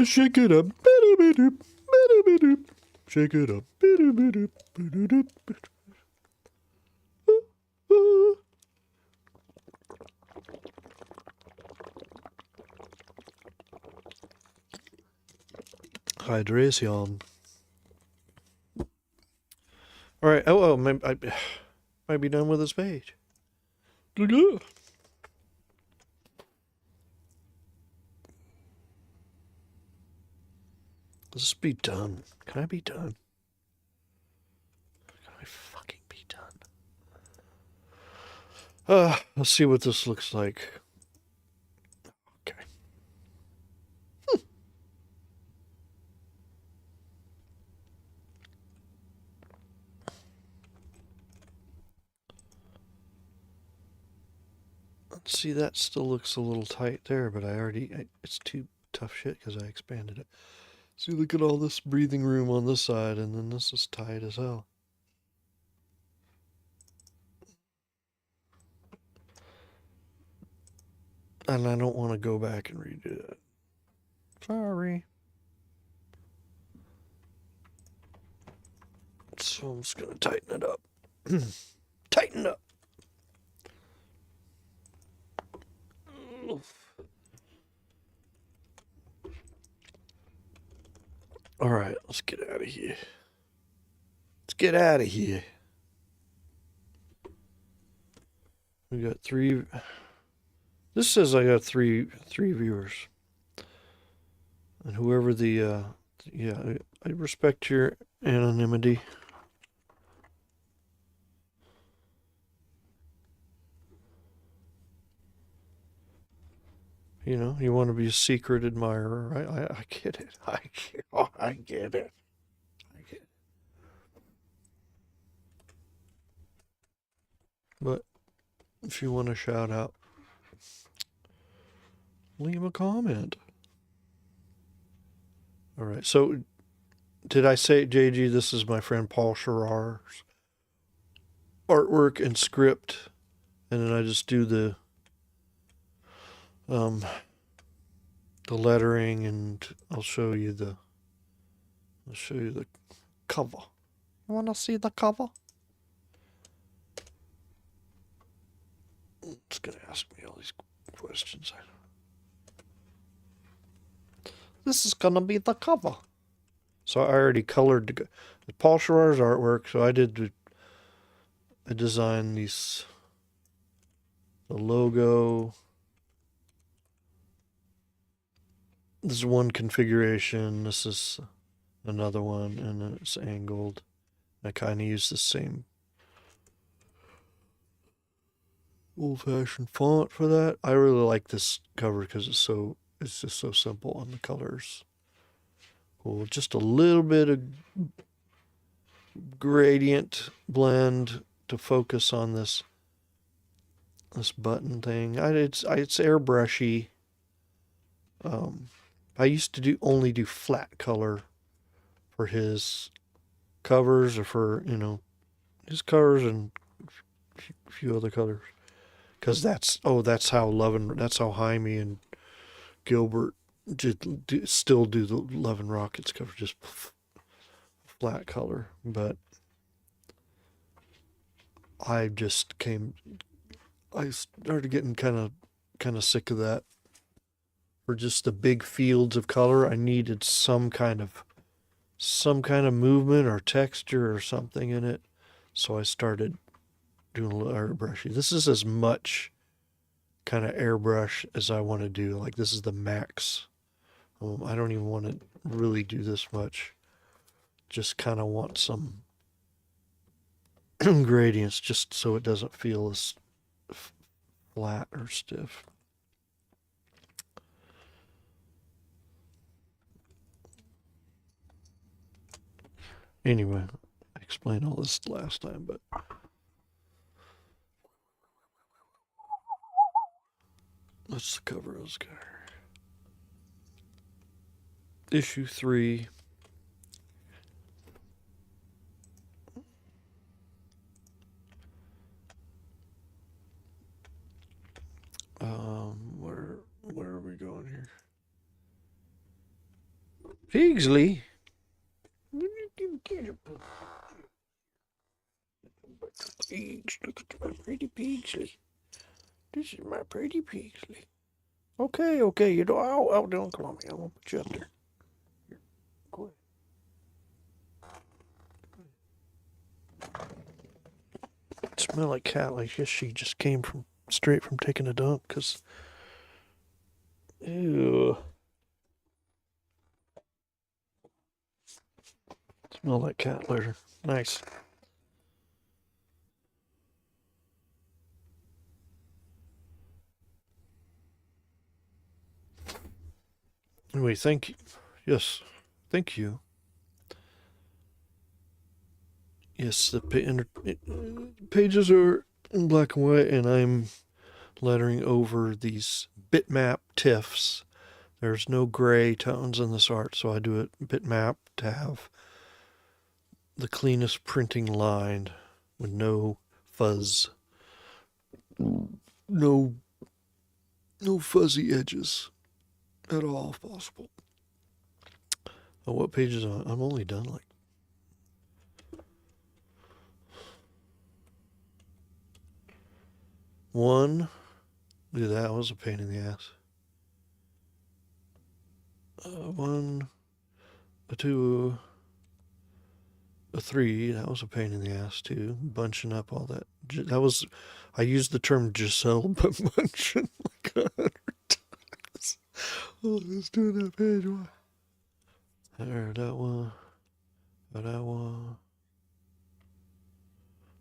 Shake it up. Shake it up. Hydration. All right. Oh, maybe I might be done with this page. Let's be done. Can I be done? Can I fucking be done? Let's see what this looks like. Okay. See, that still looks a little tight there, but it's too tough shit because I expanded it. See, look at all this breathing room on this side, and then this is tight as hell. And I don't want to go back and redo it. Sorry. So I'm just going to tighten it up. Tighten up. All right, let's get out of here. Let's get out of here. We got 3. This says I got three viewers. And whoever the yeah, I respect your anonymity. You know, you want to be a secret admirer, right? I get it. I get it. I get it. But if you want to shout out, leave a comment. All right. So, did I say, JG, this is my friend Paul Sharar's artwork and script, and then I just do the lettering, and I'll show you the cover. You want to see the cover? It's gonna ask me all these questions. This is gonna be the cover. So I already colored Paul Sharar's artwork. So I designed the logo. This is one configuration. This is another one, and then it's angled. I kind of use the same old-fashioned font for that. I really like this cover because it's just so simple, and the colors cool. Just a little bit of gradient blend to focus on this button thing. It's airbrushy. I used to only do flat color for his covers, or for his covers and a few other colors. Because that's how Jaime and Gilbert still do the Love and Rockets cover, just flat color. But I started getting kind of sick of that. For just the big fields of color, I needed some kind of movement or texture or something in it. So I started doing a little airbrushy. This is as much kind of airbrush as I want to do. Like, this is the max. I don't even want to really do this much. Just kind of want some gradients, just so it doesn't feel as flat or stiff. Anyway, I explained all this last time, but that's the cover of this guy. Issue 3. Where are we going here? Pigsley. Pigs, look at my pretty Pigsley. This is my pretty Pigsley. Okay, don't come on me. I'm gonna put you up there. Here, go ahead. Smell like cat. Like, guess she just came straight from taking a dump. Cause, ew. Smell like cat litter. Nice. Anyway, thank you. Yes, thank you. Yes, the pages are in black and white, and I'm lettering over these bitmap TIFFs. There's no gray tones in this art, so I do it bitmap to have the cleanest printing line with no fuzz, no fuzzy edges at all if possible. Oh, what page is on? I'm only done like one. Look at that, was a pain in the ass. One, a two, a three. That was a pain in the ass too. Bunching up all that. That was, I used the term Giselle, but bunching like 100 times. Oh, let's do that page one. There, that one. That one.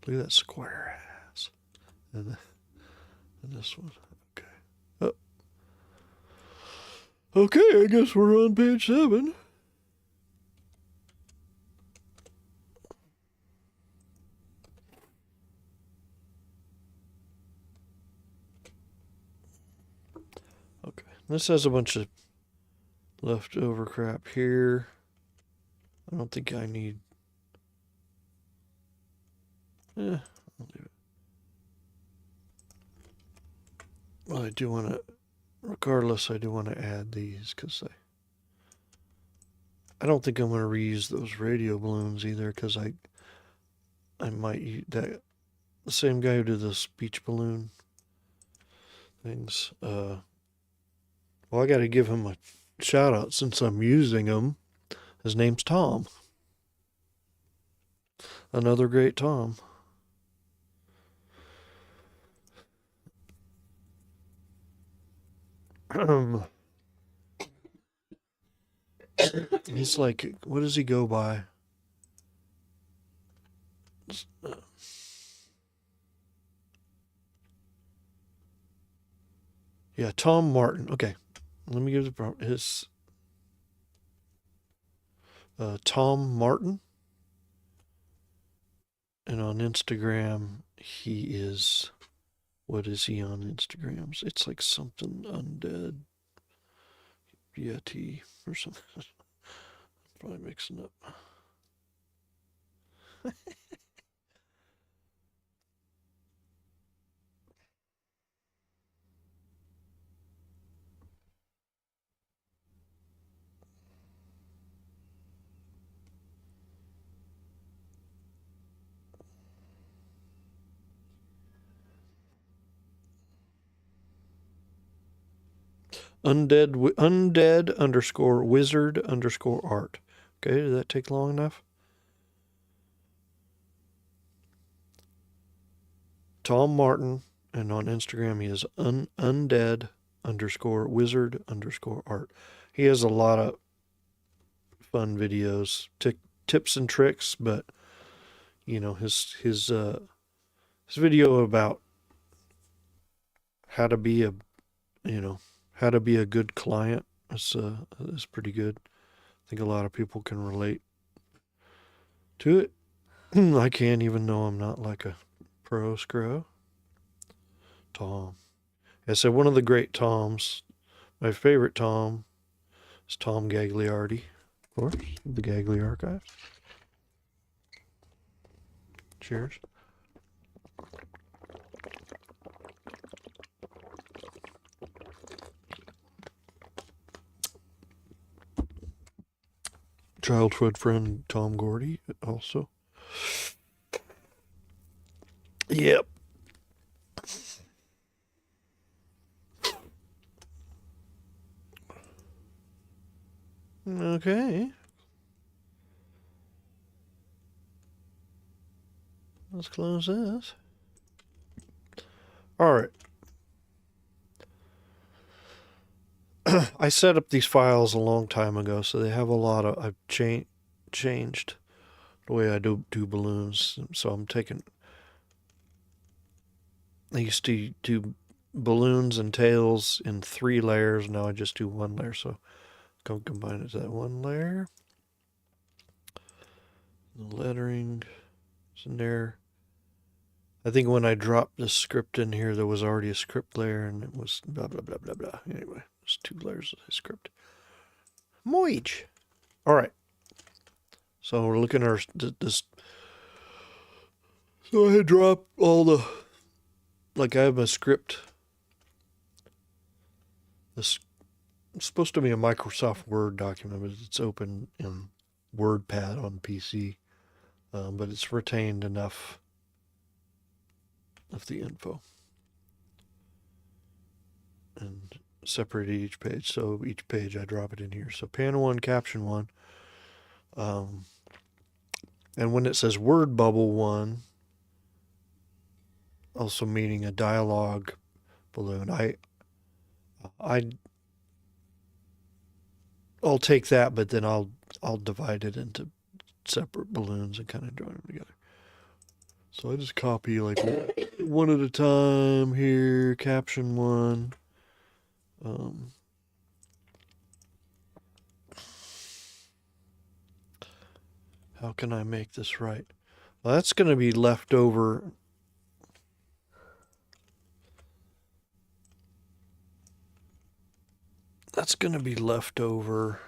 Look at that square ass. And this one. Okay. Oh. Okay, I guess we're on page 7. Okay. This has a bunch of leftover crap here. I don't think I need. I'll leave it. Well, I do want to, regardless, I do want to add these because I don't think I'm going to reuse those radio balloons either because I might use that, the same guy who did the speech balloon things. Well, I got to give him a shout out since I'm using him. His name's Tom. Another great Tom. He's like, what does he go by? Yeah, Tom Martin. Okay, let me give his Tom Martin, and on Instagram he is. What is he on Instagram? It's like something undead. Yeti or something. Probably mixing up. Undead underscore wizard underscore art. Okay, did that take long enough? Tom Martin, and on Instagram he is undead underscore wizard underscore art. He has a lot of fun videos, tips and tricks, but you know his video about how to be a good client is pretty good. I think a lot of people can relate to it. I can't, even though I'm not like a pro scro. Tom. I said one of the great Toms. My favorite Tom is Tom Gagliardi, of course, the Gagli Archive. Cheers. Childhood friend Tom Gordy also. Yep. Okay. Let's close this. All right. I set up these files a long time ago, so they have a lot of. I've changed the way I do balloons. So I'm taking. I used to do balloons and tails in 3 layers. Now I just do 1 layer. So go combine it to that 1 layer. The lettering is in there. I think when I dropped the script in here, there was already a script layer, and it was blah, blah, blah, blah, blah. Anyway, there's 2 layers of script. Moich. All right. So we're looking at this. So I had dropped all the, like I have a script. This it's supposed to be a Microsoft Word document, but it's open in WordPad on PC. But it's retained enough of the info and separated each page. So each page I drop it in here. So panel 1, caption 1. And when it says word bubble 1, also meaning a dialogue balloon, I'll take that, but then I'll divide it into separate balloons and kind of join them together. So I just copy like one at a time here, caption 1. How can I make this right? Well, that's going to be left over. That's going to be left over.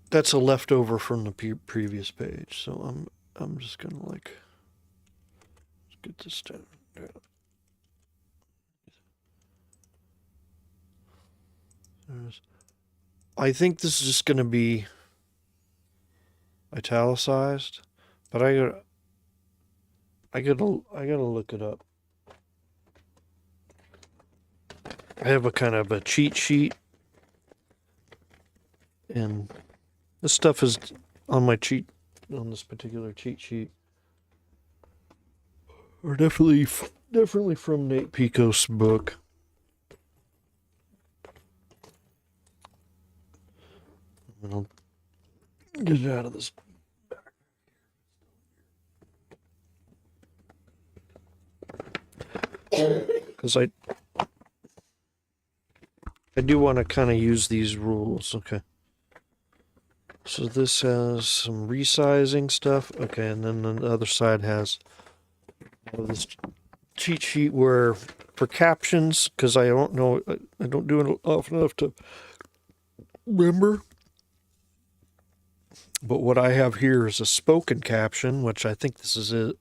That's a leftover from the previous page. So I'm just going to like, let's get this down. I think this is just going to be italicized, but I gotta look it up. I have a kind of a cheat sheet, and this stuff is on this particular cheat sheet, or definitely from Nate Pico's book. I'll get it out of this. Because I do want to kind of use these rules. Okay. So this has some resizing stuff. Okay, and then the other side has this cheat sheet where for captions, because I don't know, I don't do it often enough to remember. But what I have here is a spoken caption, which I think this is a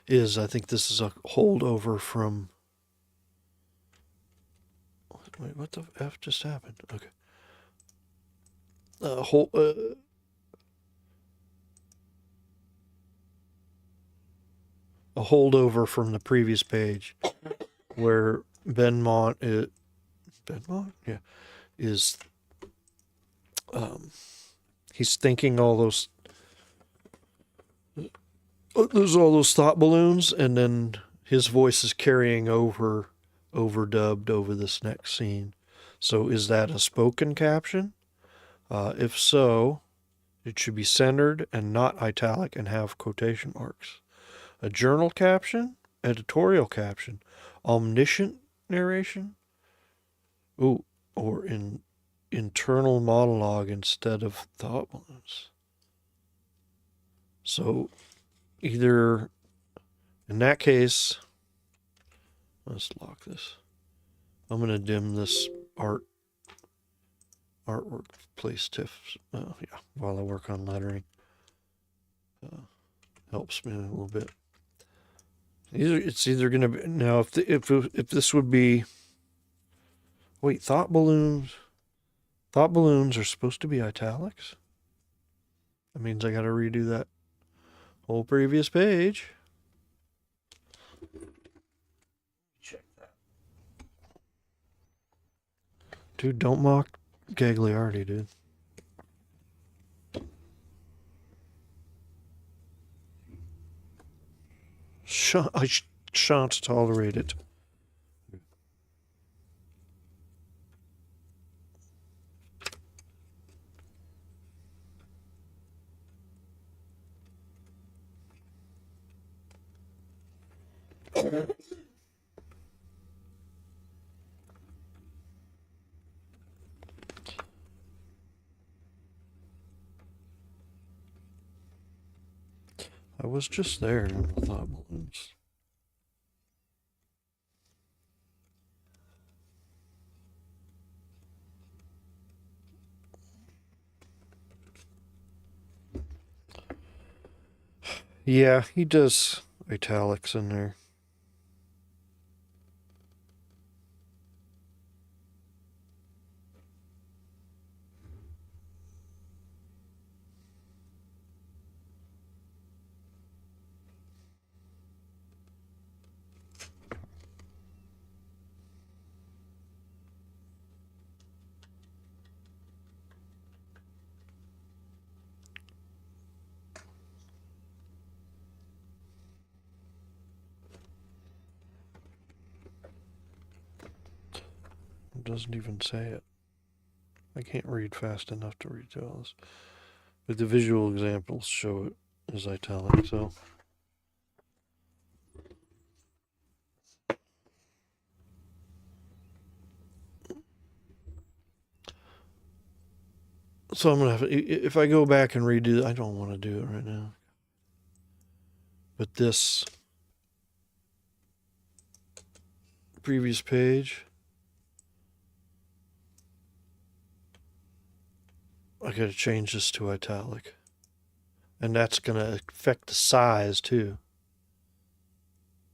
holdover from. Wait, what the F just happened? Okay. A holdover from the previous page where Benmont is he's thinking all those there's all those thought balloons, and then his voice is carrying overdubbed over this next scene. So is that a spoken caption? If so, it should be centered and not italic and have quotation marks. A journal caption, editorial caption, omniscient narration, or in internal monologue instead of thought balloons. So either in that case, let's lock this. I'm going to dim this artwork place tiff while I work on lettering. Helps me a little bit. It's either going to be now if this would be thought balloons are supposed to be italics. That means I got to redo that whole previous page. Check that. Dude, don't mock Gagliardi, dude. I shan't tolerate it. I was just there in the thought balloons. Yeah, he does italics in there. It doesn't even say it. I can't read fast enough to read through all this. But the visual examples show it as italic, so. So I'm going to have, if I go back and redo, I don't want to do it right now. But this previous page, I got to change this to italic. And that's going to affect the size too.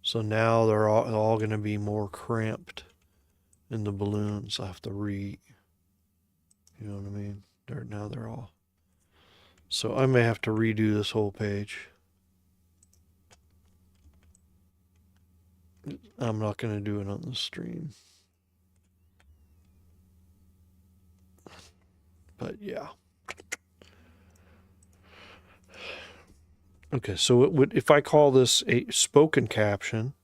So now they're all going to be more cramped in the balloons. I have to you know what I mean? Now they're all. So I may have to redo this whole page. I'm not going to do it on the stream. But yeah. Okay, so it would, if I call this a spoken caption,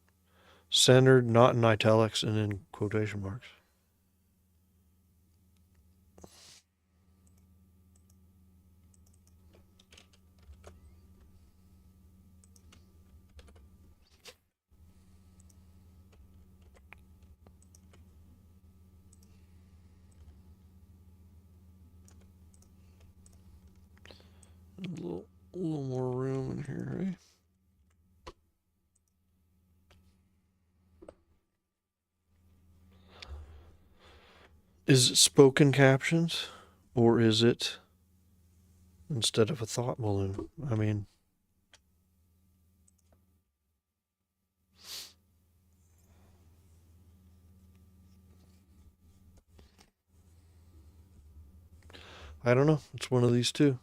centered, not in italics, and in quotation marks. A little more room in here, right? Is it spoken captions, or is it instead of a thought balloon? I mean, I don't know. It's one of these two.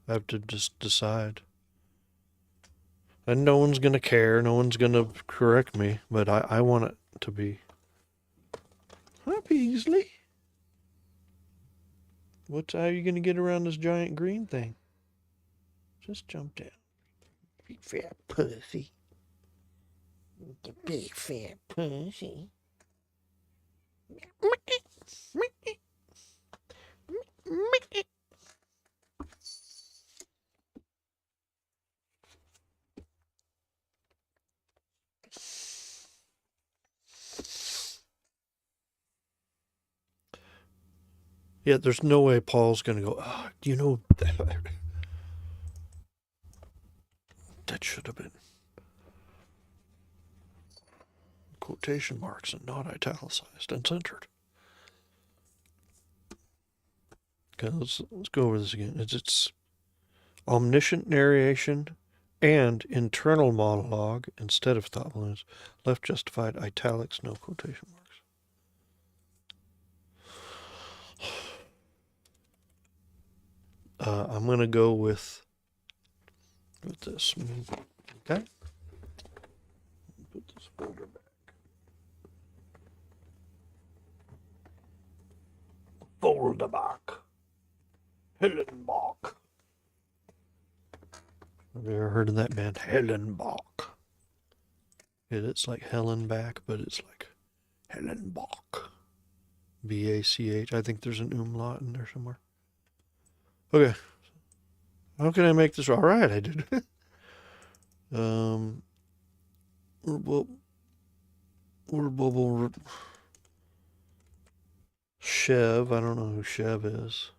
I have to just decide. And no one's going to care. No one's going to correct me. But I want it to be. Hi, Peasley. How are you going to get around this giant green thing? Just jump down. Big fat pussy. The big fat pussy. Yeah, there's no way Paul's going to go, oh, you know, that should have been quotation marks and not italicized and centered. Okay, let's go over this again. It's omniscient narration and internal monologue instead of thought balloons. Left justified, italics, no quotation marks. I'm going to go with this. Okay. Put this folder back. Folder back. Hellenbach. Have you ever heard of that band? Hellenbach. It's like Helen back, but it's like Hellenbach. B-A-C-H. I think there's an umlaut in there somewhere. Okay. How can I make this? All right, I did. Chev. I don't know who Chev is.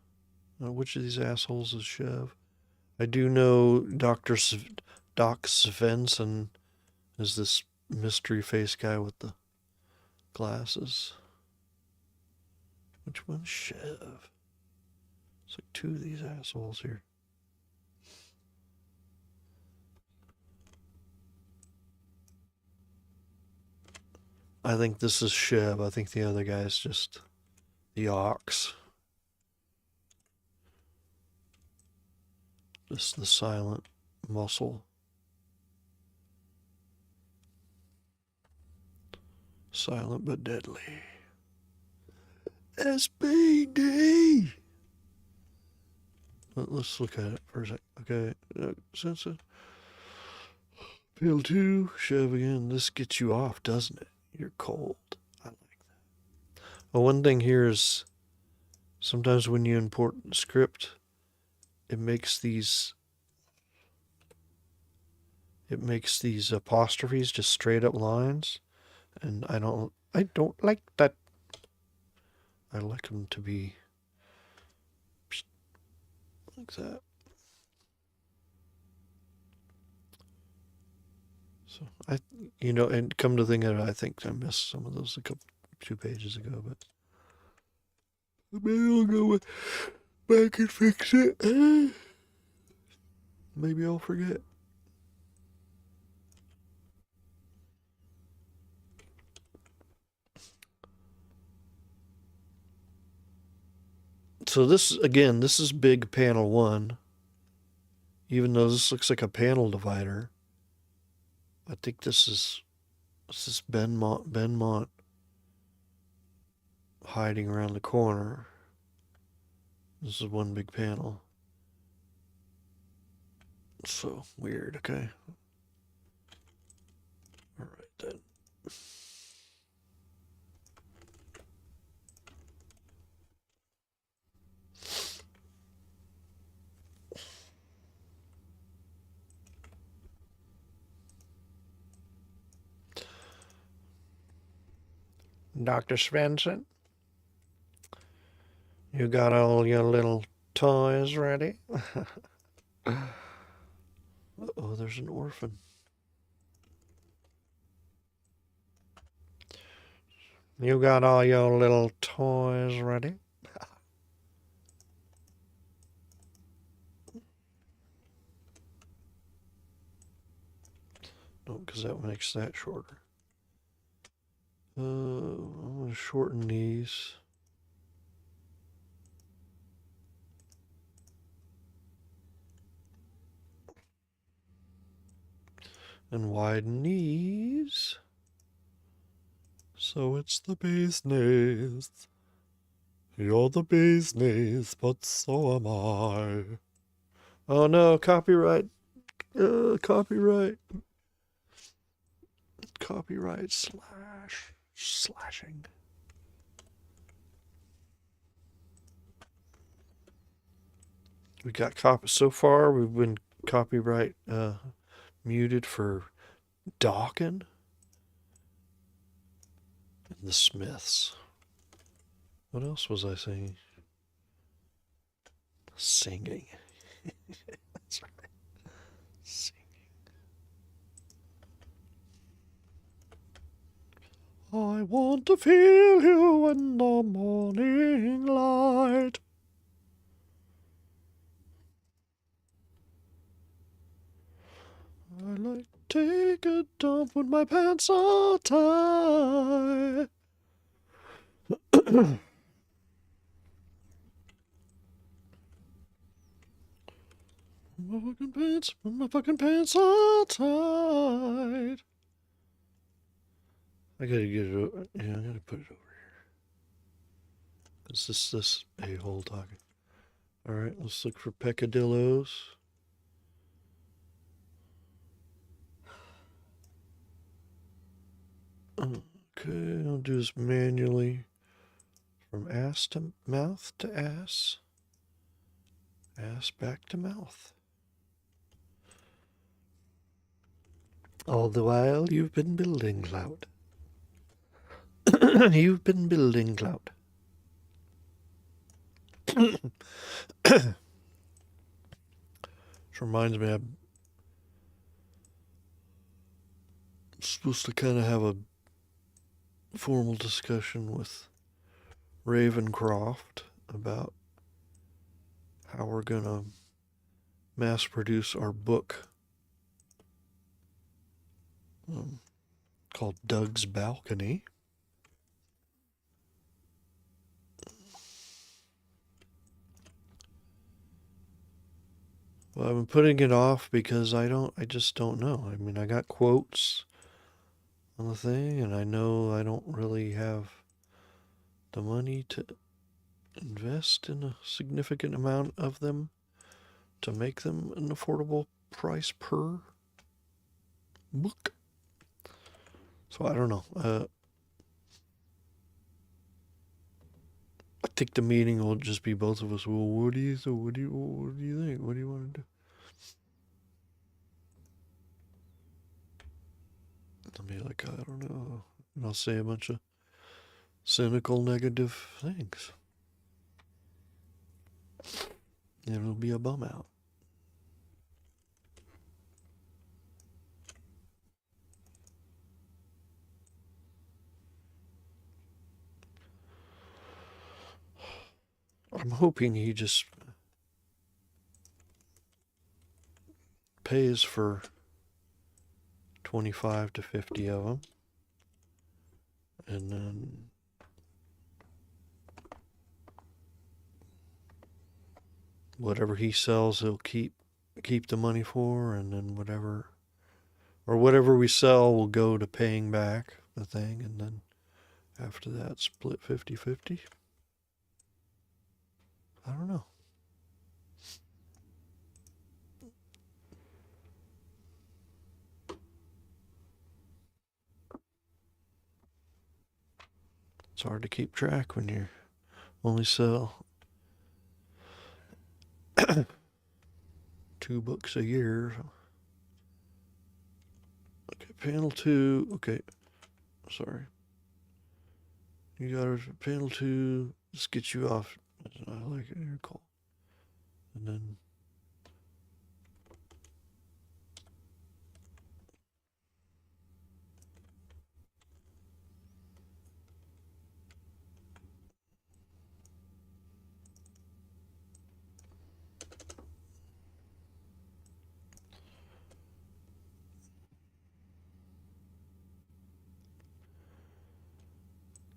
Which of these assholes is Chev? I do know Doc Svensson is this mystery face guy with the glasses. Which one's Chev? It's like two of these assholes here. I think this is Chev. I think the other guy is just the ox. Just the silent muscle. Silent but deadly. SPD! Let's look at it for a sec. Okay. Pill 2, Chev again. This gets you off, doesn't it? You're cold. I like that. Well, one thing here is sometimes when you import script, it makes these apostrophes just straight up lines, and I don't like that. I like them to be like that. So and come to think of it, I think I missed some of those 2 pages ago, but maybe I'll go back and fix it. Maybe I'll forget. So this is big panel 1. Even though this looks like a panel divider, I think this is Benmont hiding around the corner. This is one big panel. So weird, okay. All right then. Dr. Svensson, you got all your little toys ready? Uh-oh, there's an orphan. You got all your little toys ready? No, because that makes that shorter. I'm going to shorten these. And widen these. So it's the business. You're the business, but so am I. Oh no, copyright. Copyright. Copyright slashing. We got so far we've been copyright muted for Dawkins and the Smiths. What else was I saying? Singing. That's right. Singing. I want to feel you in the morning light. I like to take a dump when my pants are tight. My fucking pants are tight. I gotta get it over. Yeah, I gotta put it over here. It's this a-hole talking. Alright, let's look for peccadillos. Okay, I'll do this manually. From ass to mouth to ass. Ass back to mouth. All the while you've been building clout. You've been building clout. Which reminds me, I'm supposed to kind of have a formal discussion with Ravencroft about how we're going to mass produce our book called Doug's Balcony. Well, I've been putting it off because I just don't know. I mean, I got quotes on the thing, and I know I don't really have the money to invest in a significant amount of them to make them an affordable price per book. So I don't know. I think the meeting will just be both of us. Well, what do you think? What do you think? What do you want to do? I'll be like, I don't know. And I'll say a bunch of cynical, negative things. And it'll be a bum out. I'm hoping he just pays for 25 to 50 of them. And then whatever he sells, he'll keep the money for, and then whatever we sell will go to paying back the thing, and then after that split 50-50. I don't know. It's hard to keep track when you only sell 2 books a year. Okay, panel 2. Okay, sorry. You got a panel 2. This gets you off. I like it. You're cool. And then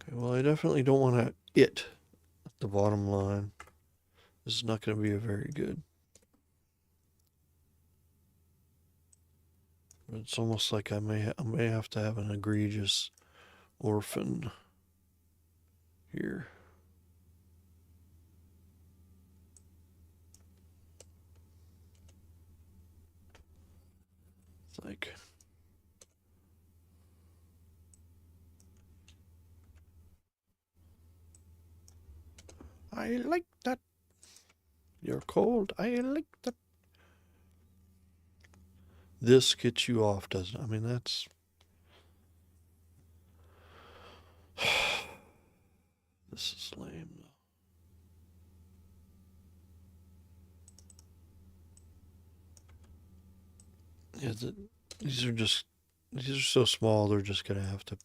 okay, well, I definitely don't want to at the bottom line. This is not going to be a very good. It's almost like I may have to have an egregious orphan here. It's like I like that. You're cold. I like that. This gets you off, doesn't it? I mean, that's. This is lame, though. Yeah, these are so small, they're just going to have to.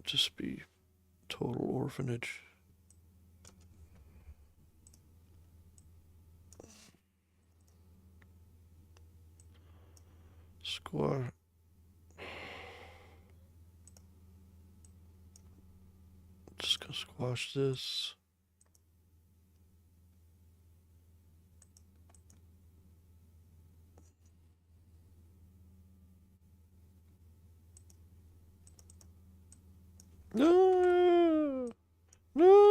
Just be total orphanage. Squash. Just gonna squash this. No, no.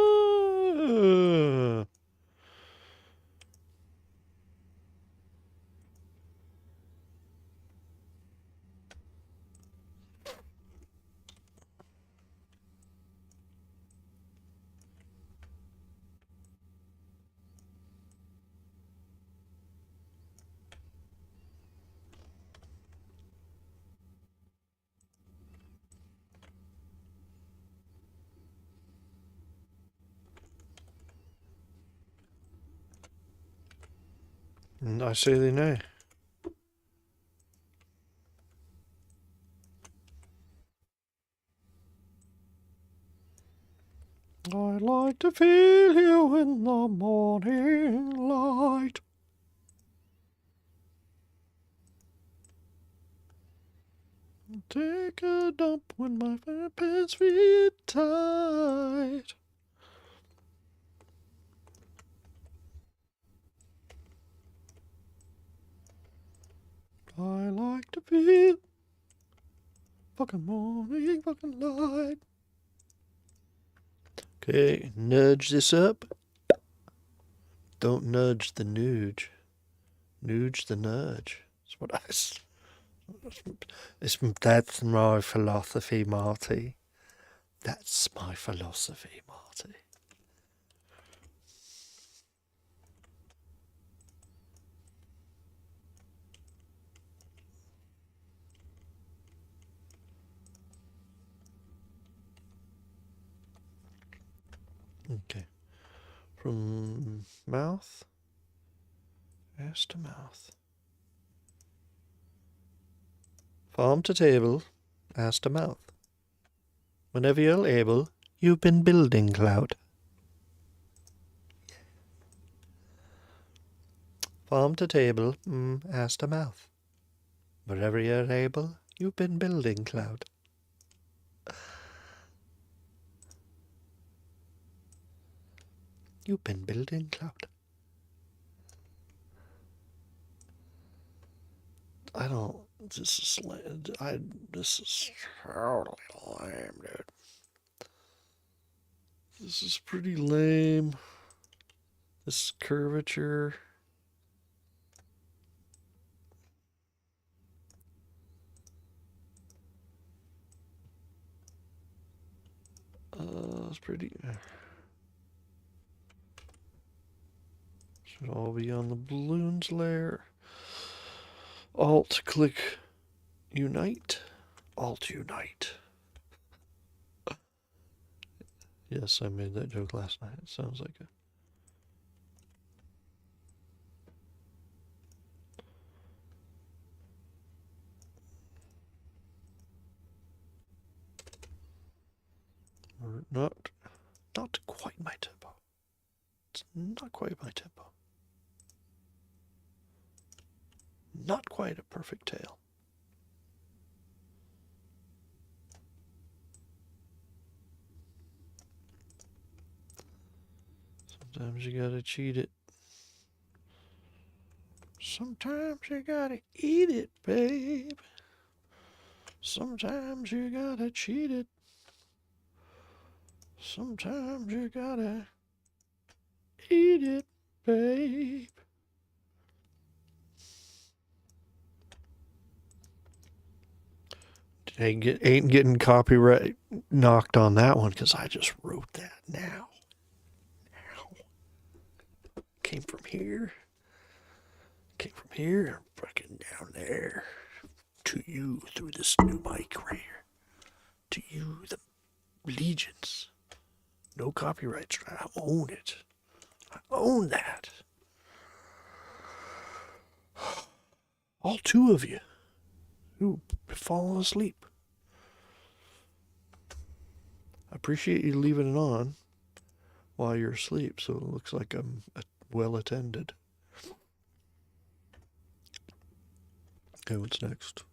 I say thee nay. I'd like to feel you in the morning light. Take a dump when my pants fit tight. I like to feel fucking morning, fucking light. Okay, nudge this up. Don't nudge the nudge. Nudge the nudge. That's what that's my philosophy, Marty. That's my philosophy, Marty. Okay. From mouth, ass to mouth. Farm to table, ass to mouth. Whenever you're able, you've been building clout. Farm to table, ass to mouth. Wherever you're able, you've been building clout. You've been building clout. I don't. This is totally lame, dude. This is pretty lame. This curvature. It's pretty. Should all be on the balloons layer. Alt click unite. Alt unite. Yes, I made that joke last night. It sounds like a. Or not quite my tempo. It's not quite my tempo. Not quite a perfect tail. Sometimes you gotta cheat it. Sometimes you gotta eat it, babe. Sometimes you gotta cheat it. Sometimes you gotta eat it, babe. Ain't getting copyright knocked on that one because I just wrote that now. Came from here, and fucking down there to you through this new mic right here. To you, the legions. No copyrights. I own it. I own that. All two of you who fall asleep. I appreciate you leaving it on while you're asleep, so it looks like I'm well attended. Okay, what's next?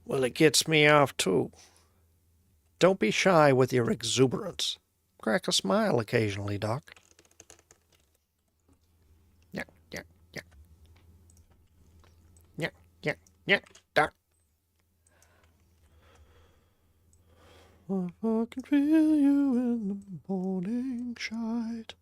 Well, it gets me off too. Don't be shy with your exuberance. Crack a smile occasionally, Doc. Yeah, Doc. I can feel you in the morning shite.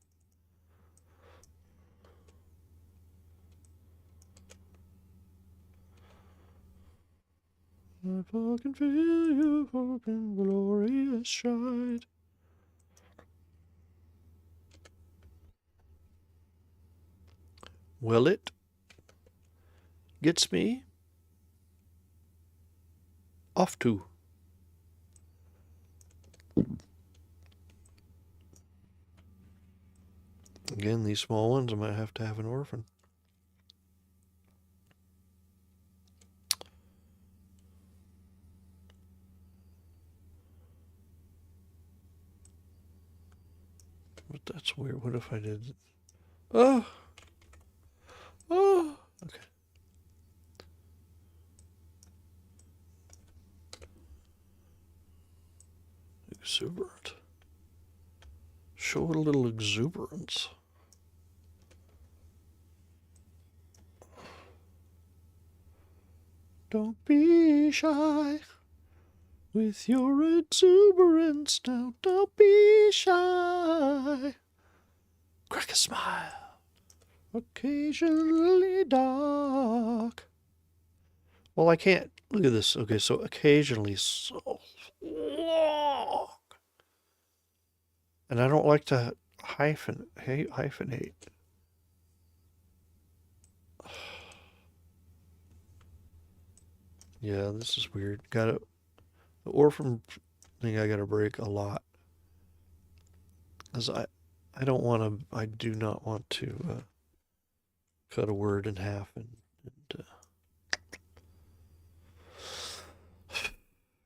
I fucking feel you fucking glorious shite. Well, it gets me off to. Again, these small ones, I might have to have an orphan. But that's weird. What if I did... Oh! Oh! Okay. Exuberant. Show it a little exuberance. Don't be shy with your exuberance now. Don't be shy. Crack a smile. Occasionally dark. Well, I can't. Look at this. Okay, so occasionally so long. And I don't like to hyphenate. Yeah, this is weird. The orphan thing I gotta break a lot. Because I do not want to cut a word in half and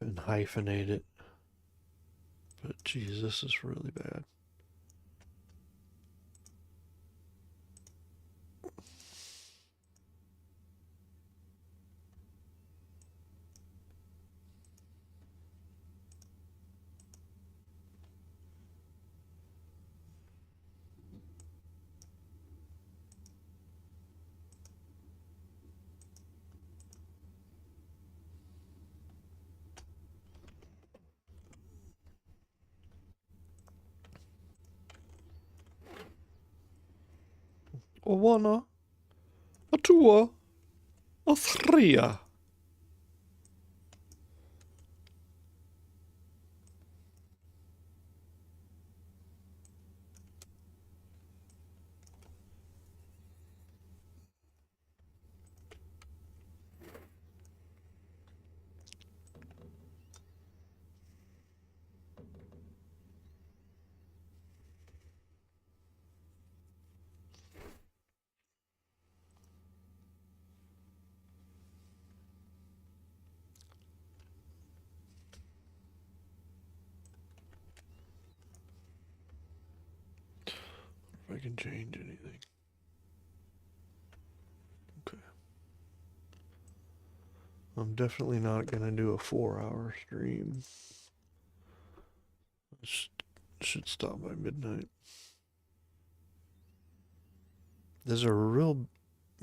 hyphenate it. But geez, this is really bad. A one, a two, a three. If I can change anything. Okay. I'm definitely not gonna do a 4-hour stream. Should stop by midnight. There's a real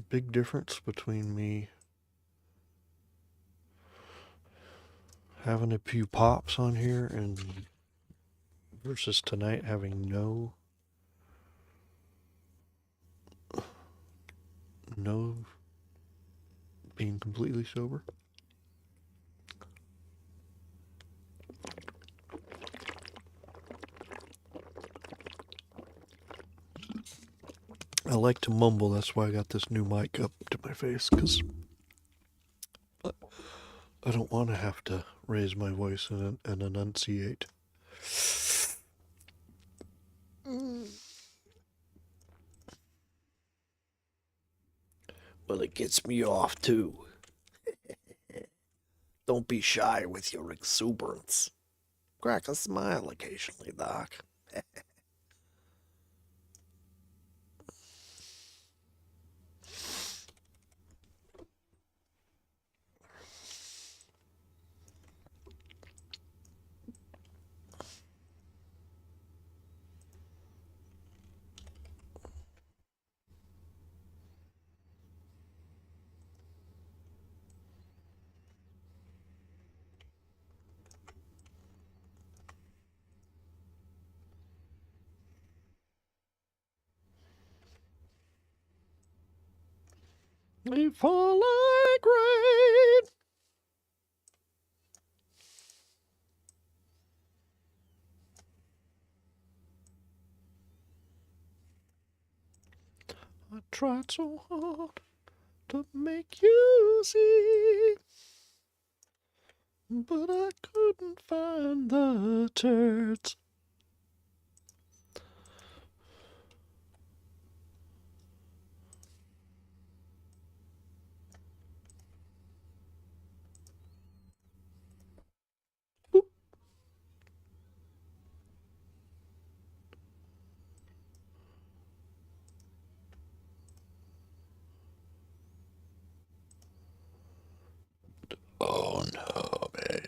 big difference between me having a few pops on here and versus tonight having no being completely sober. I like to mumble, that's why I got this new mic up to my face, because I don't want to have to raise my voice and enunciate. Well, it gets me off too. Don't be shy with your exuberance. Crack a smile occasionally, Doc. They fall like rain. I tried so hard to make you see. but I couldn't find the turds. Boop. Oh no, babe.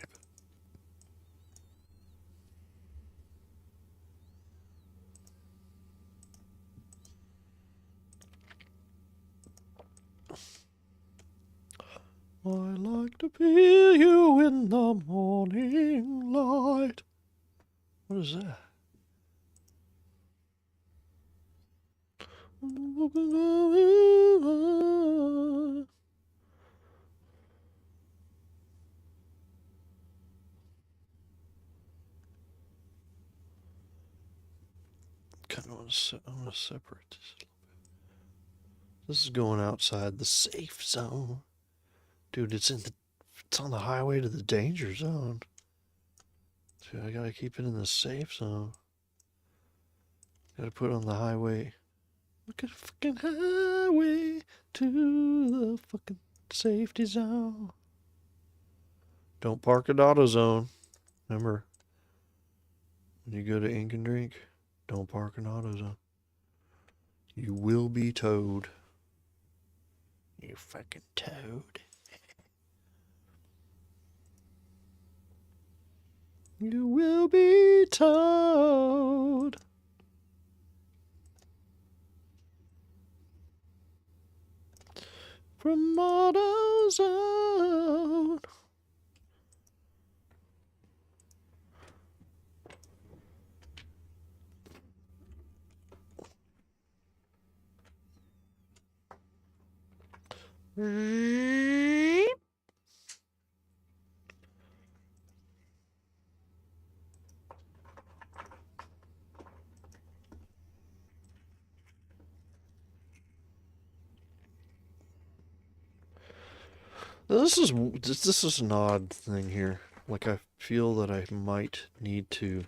I like to feel you in the morning light. What is that? Kind of want to separate this a little bit. This is going outside the safe zone, dude. It's on the highway to the danger zone. Dude, I gotta keep it in the safe zone. Gotta put it on the highway. Look at the fucking highway to the fucking safety zone. Don't park at AutoZone. Remember, when you go to Ink and Drink, don't park in AutoZone. You will be towed. You fucking toad. You will be towed. From AutoZone. This is an odd thing here. Like, I feel that I might need to.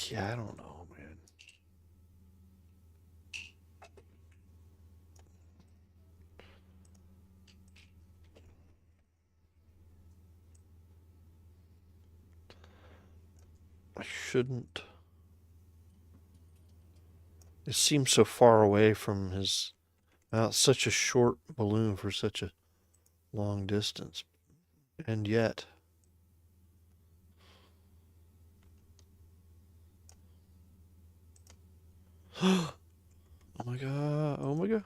Yeah, I don't know, man. I shouldn't. It seems so far away from his mouth. Such a short balloon for such a long distance. And yet. Oh my god. Oh my god.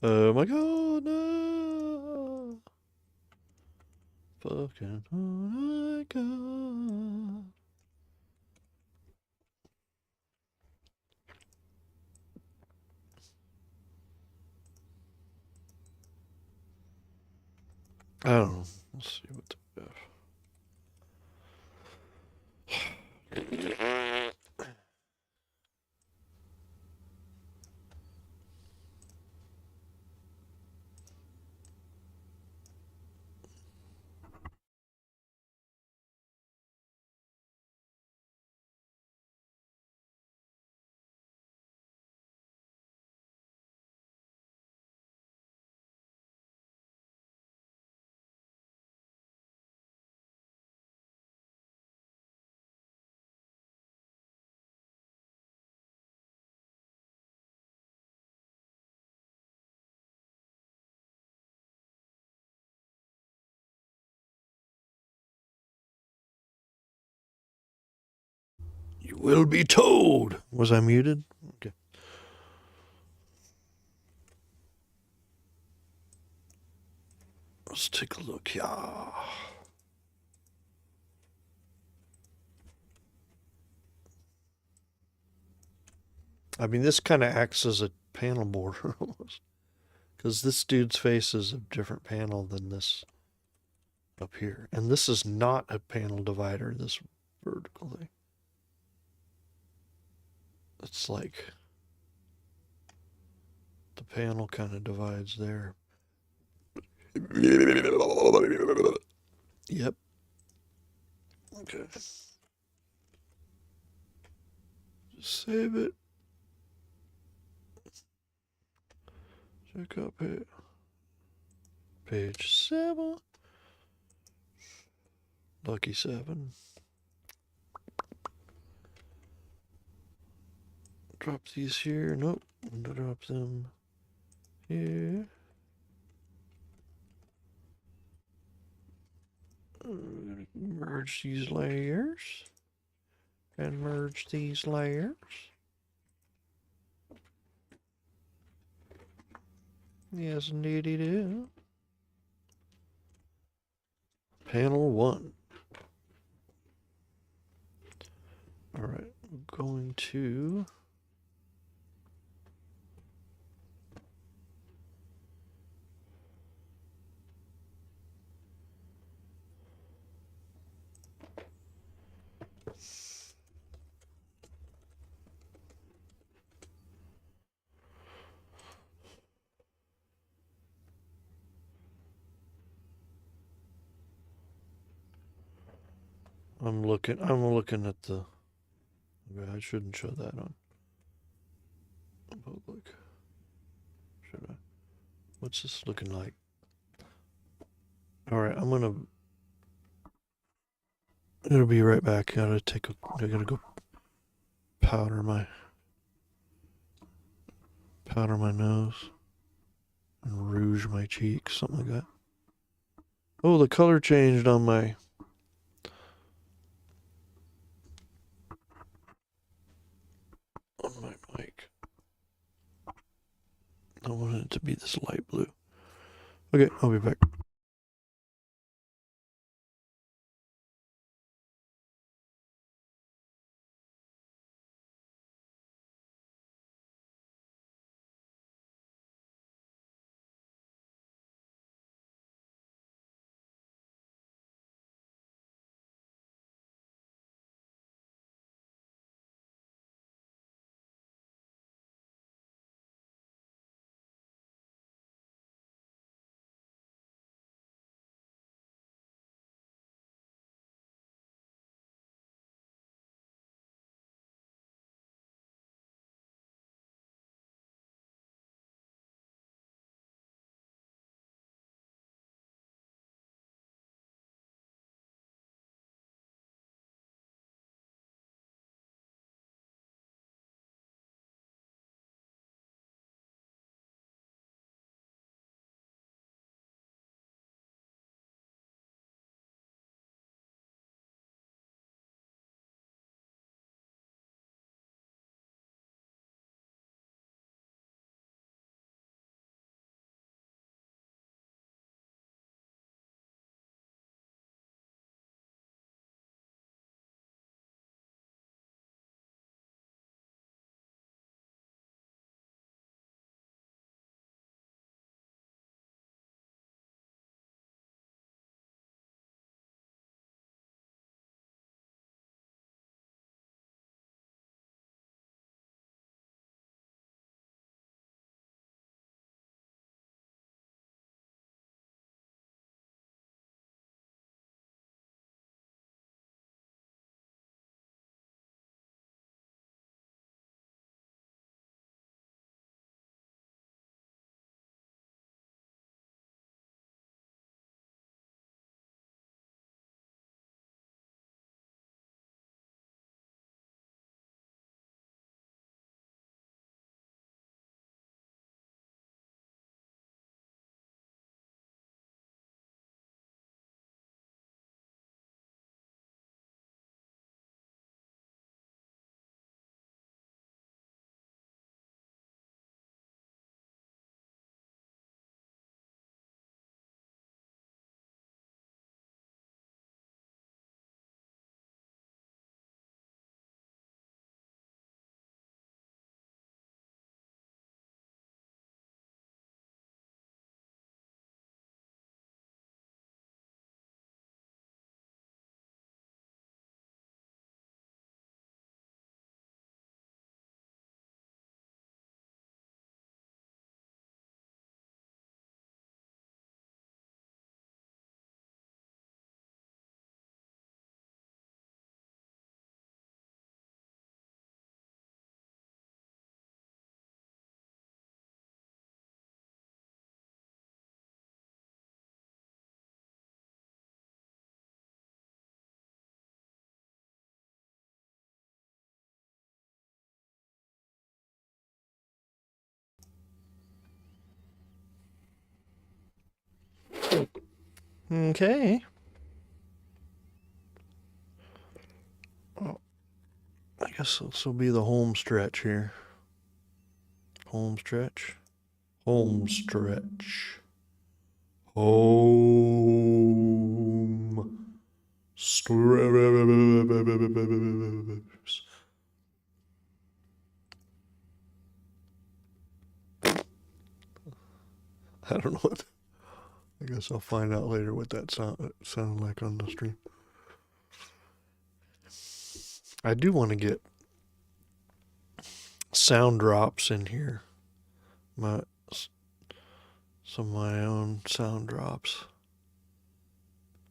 Oh my god, no. Fucking oh my god. I don't know. Let's see what the You will be told. Was I muted? Okay. Let's take a look. Yeah. I mean, this kind of acts as a panel border almost. Because this dude's face is a different panel than this up here. And this is not a panel divider, this vertical thing. it's like the panel kind of divides there. Yep. Okay. Just save it. Check out page 7. Lucky 7. Drop these here. Nope. Drop them here. Merge these layers. And merge these layers. Yes, indeedy do. Panel 1. Alright, I'm going to... I'm looking at the... Okay, I shouldn't show that on public. Should I? What's this looking like? Alright, I'm gonna... It'll be right back. I gotta go powder my nose and rouge my cheeks, something like that. Oh, the color changed on my mic. I wanted it to be this light blue. Okay, I'll be back. Okay. Oh, I guess this will be the home stretch here. Home stretch. Home stretch. Home stretch. I don't know what. I guess I'll find out later what that sounded like on the stream. I do want to get sound drops in here. Some of my own sound drops.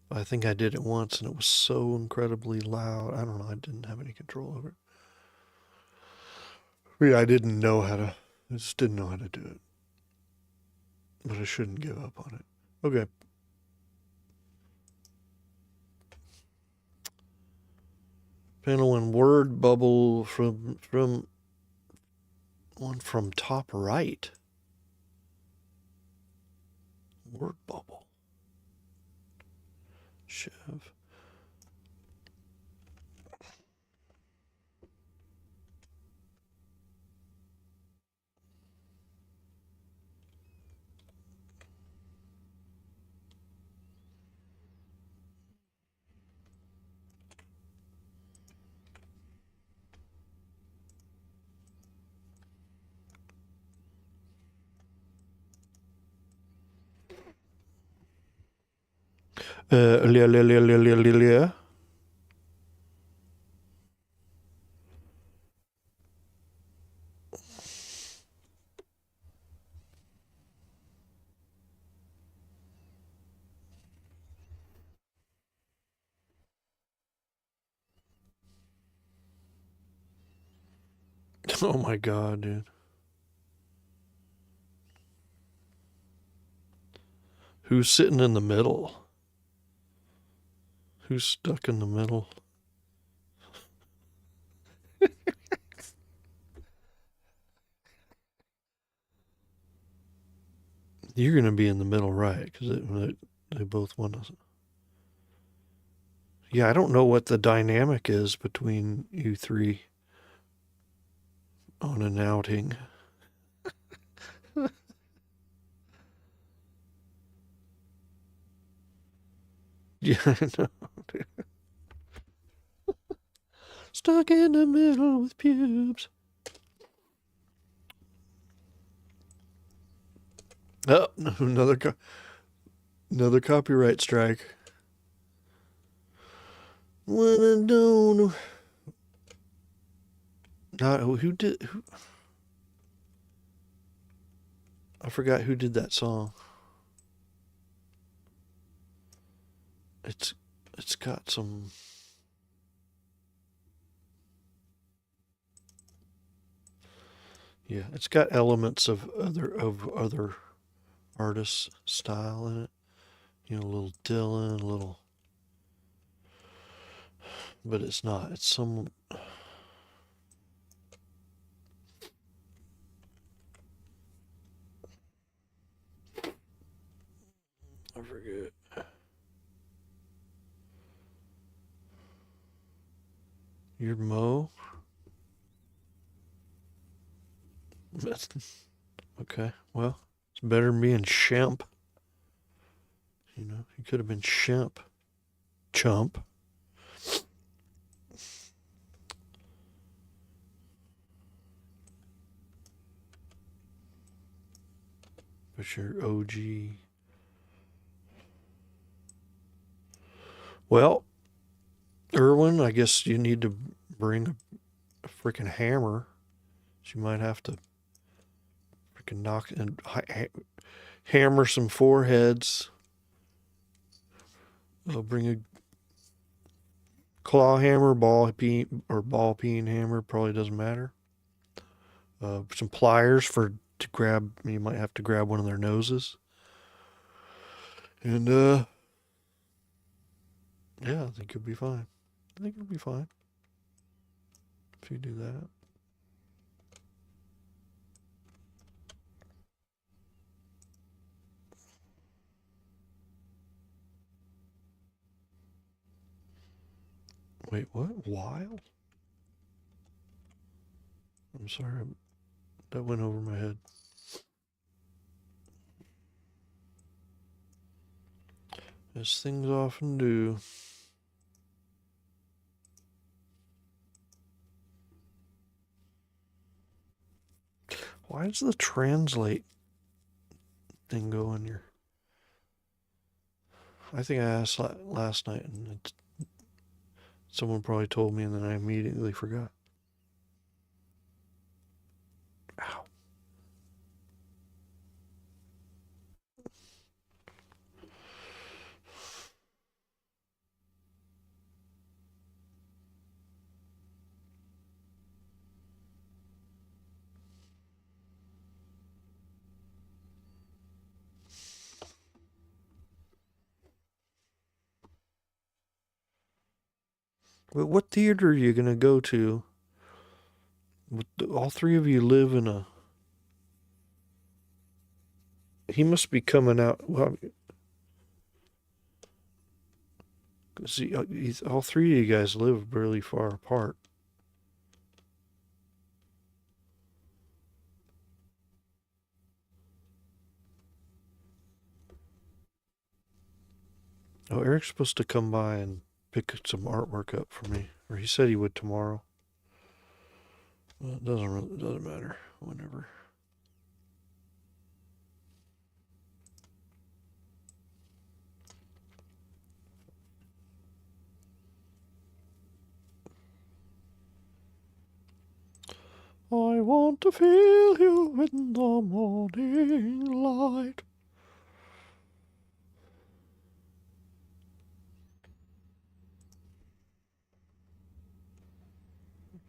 I think I did it once and it was so incredibly loud. I don't know. I didn't have any control over it. Yeah, I just didn't know how to do it. But I shouldn't give up on it. Okay. Panel and word bubble from top right. Word bubble. Chev. Yeah. Oh my god, dude. Who's sitting in the middle? Who's stuck in the middle? You're going to be in the middle, right? Because they both want us. Yeah, I don't know what the dynamic is between you three on an outing. Yeah, I know. Stuck in the middle with pubes. Oh, another copyright strike. What I don't. Not who did who. I forgot who did that song. It's got some. Yeah, it's got elements of other artists' style in it. You know, a little Dylan, a little, but it's not. It's some. I forget. You're Mo. That's okay. Well, it's better than being Shemp. You know, he could have been Shemp. Chump. But you're OG. Well, Irwin, I guess you need to bring a freaking hammer. So you might have to freaking knock and hammer some foreheads. I'll bring a claw hammer, ball peen hammer. Probably doesn't matter. Some pliers to grab. You might have to grab one of their noses. And yeah, I think you'll be fine. I think you'll be fine if you do that. Wait, what? Wild? I'm sorry, that went over my head. As things often do. Why does the translate thing go in here? I think I asked last night, and someone probably told me, and then I immediately forgot. Ow. What theater are you going to go to? All three of you live in a. He must be coming out. Well, see, all three of you guys live really far apart. Oh, Eric's supposed to come by and pick some artwork up for me, or he said he would tomorrow. Well, it doesn't matter. Whenever. I want to feel you in the morning light.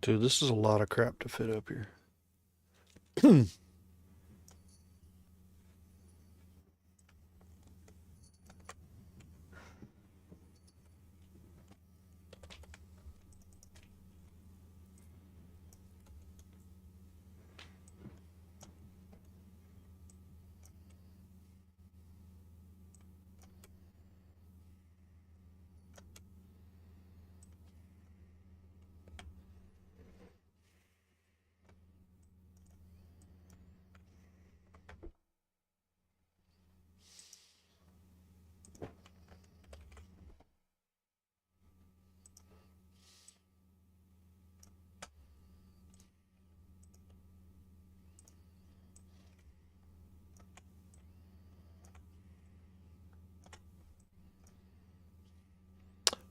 Dude, this is a lot of crap to fit up here.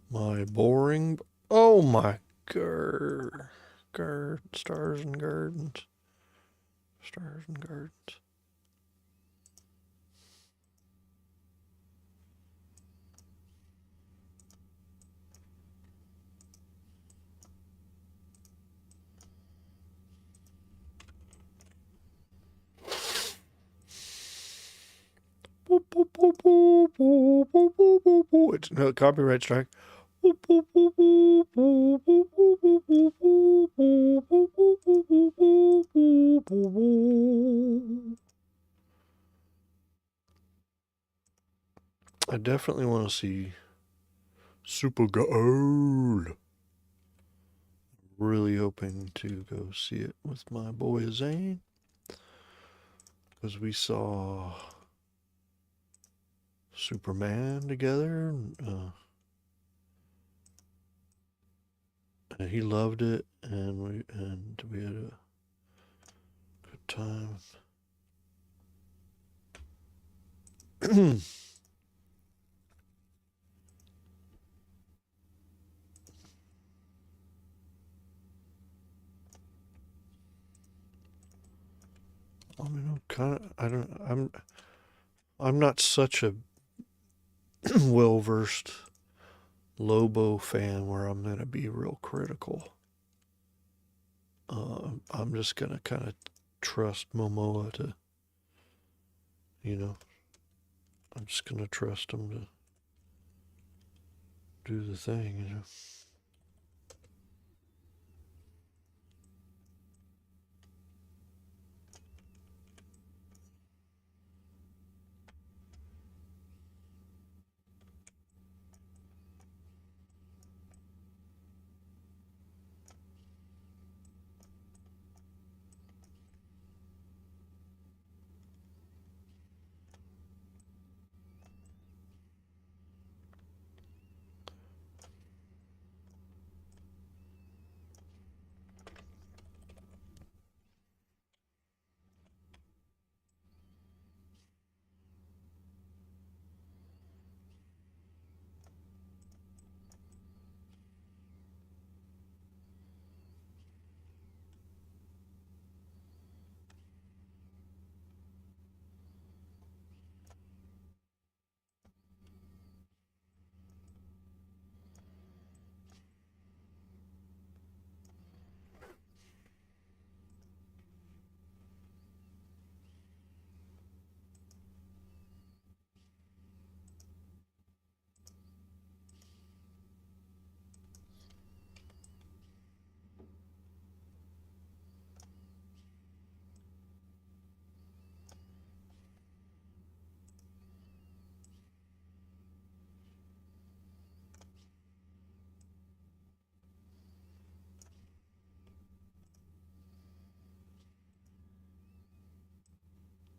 My boring. Oh my stars and gardens. Stars and gardens. It's no copyright strike. I definitely want to see Super Gold. Really hoping to go see it with my boy Zane, because we saw Superman together, and he loved it, and we had a good time. I mean, I'm not such a well versed Lobo fan where I'm gonna be real critical. I'm just gonna kind of trust Momoa to, you know, I'm just gonna trust him to do the thing, you know.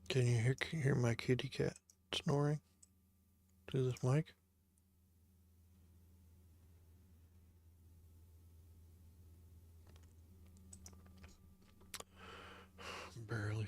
Can you hear my kitty cat snoring through this mic? Barely.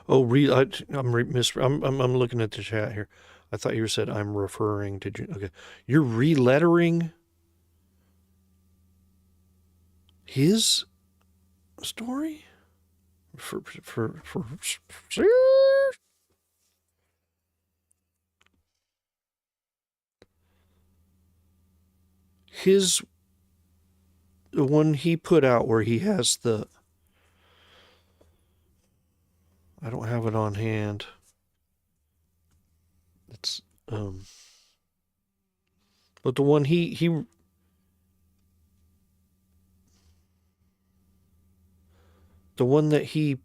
Oh, I'm looking at the chat here. I thought you said I'm referring to. Okay, you're relettering his story for his the one he put out where he has the. I don't have it on hand. It's but the one he the one that he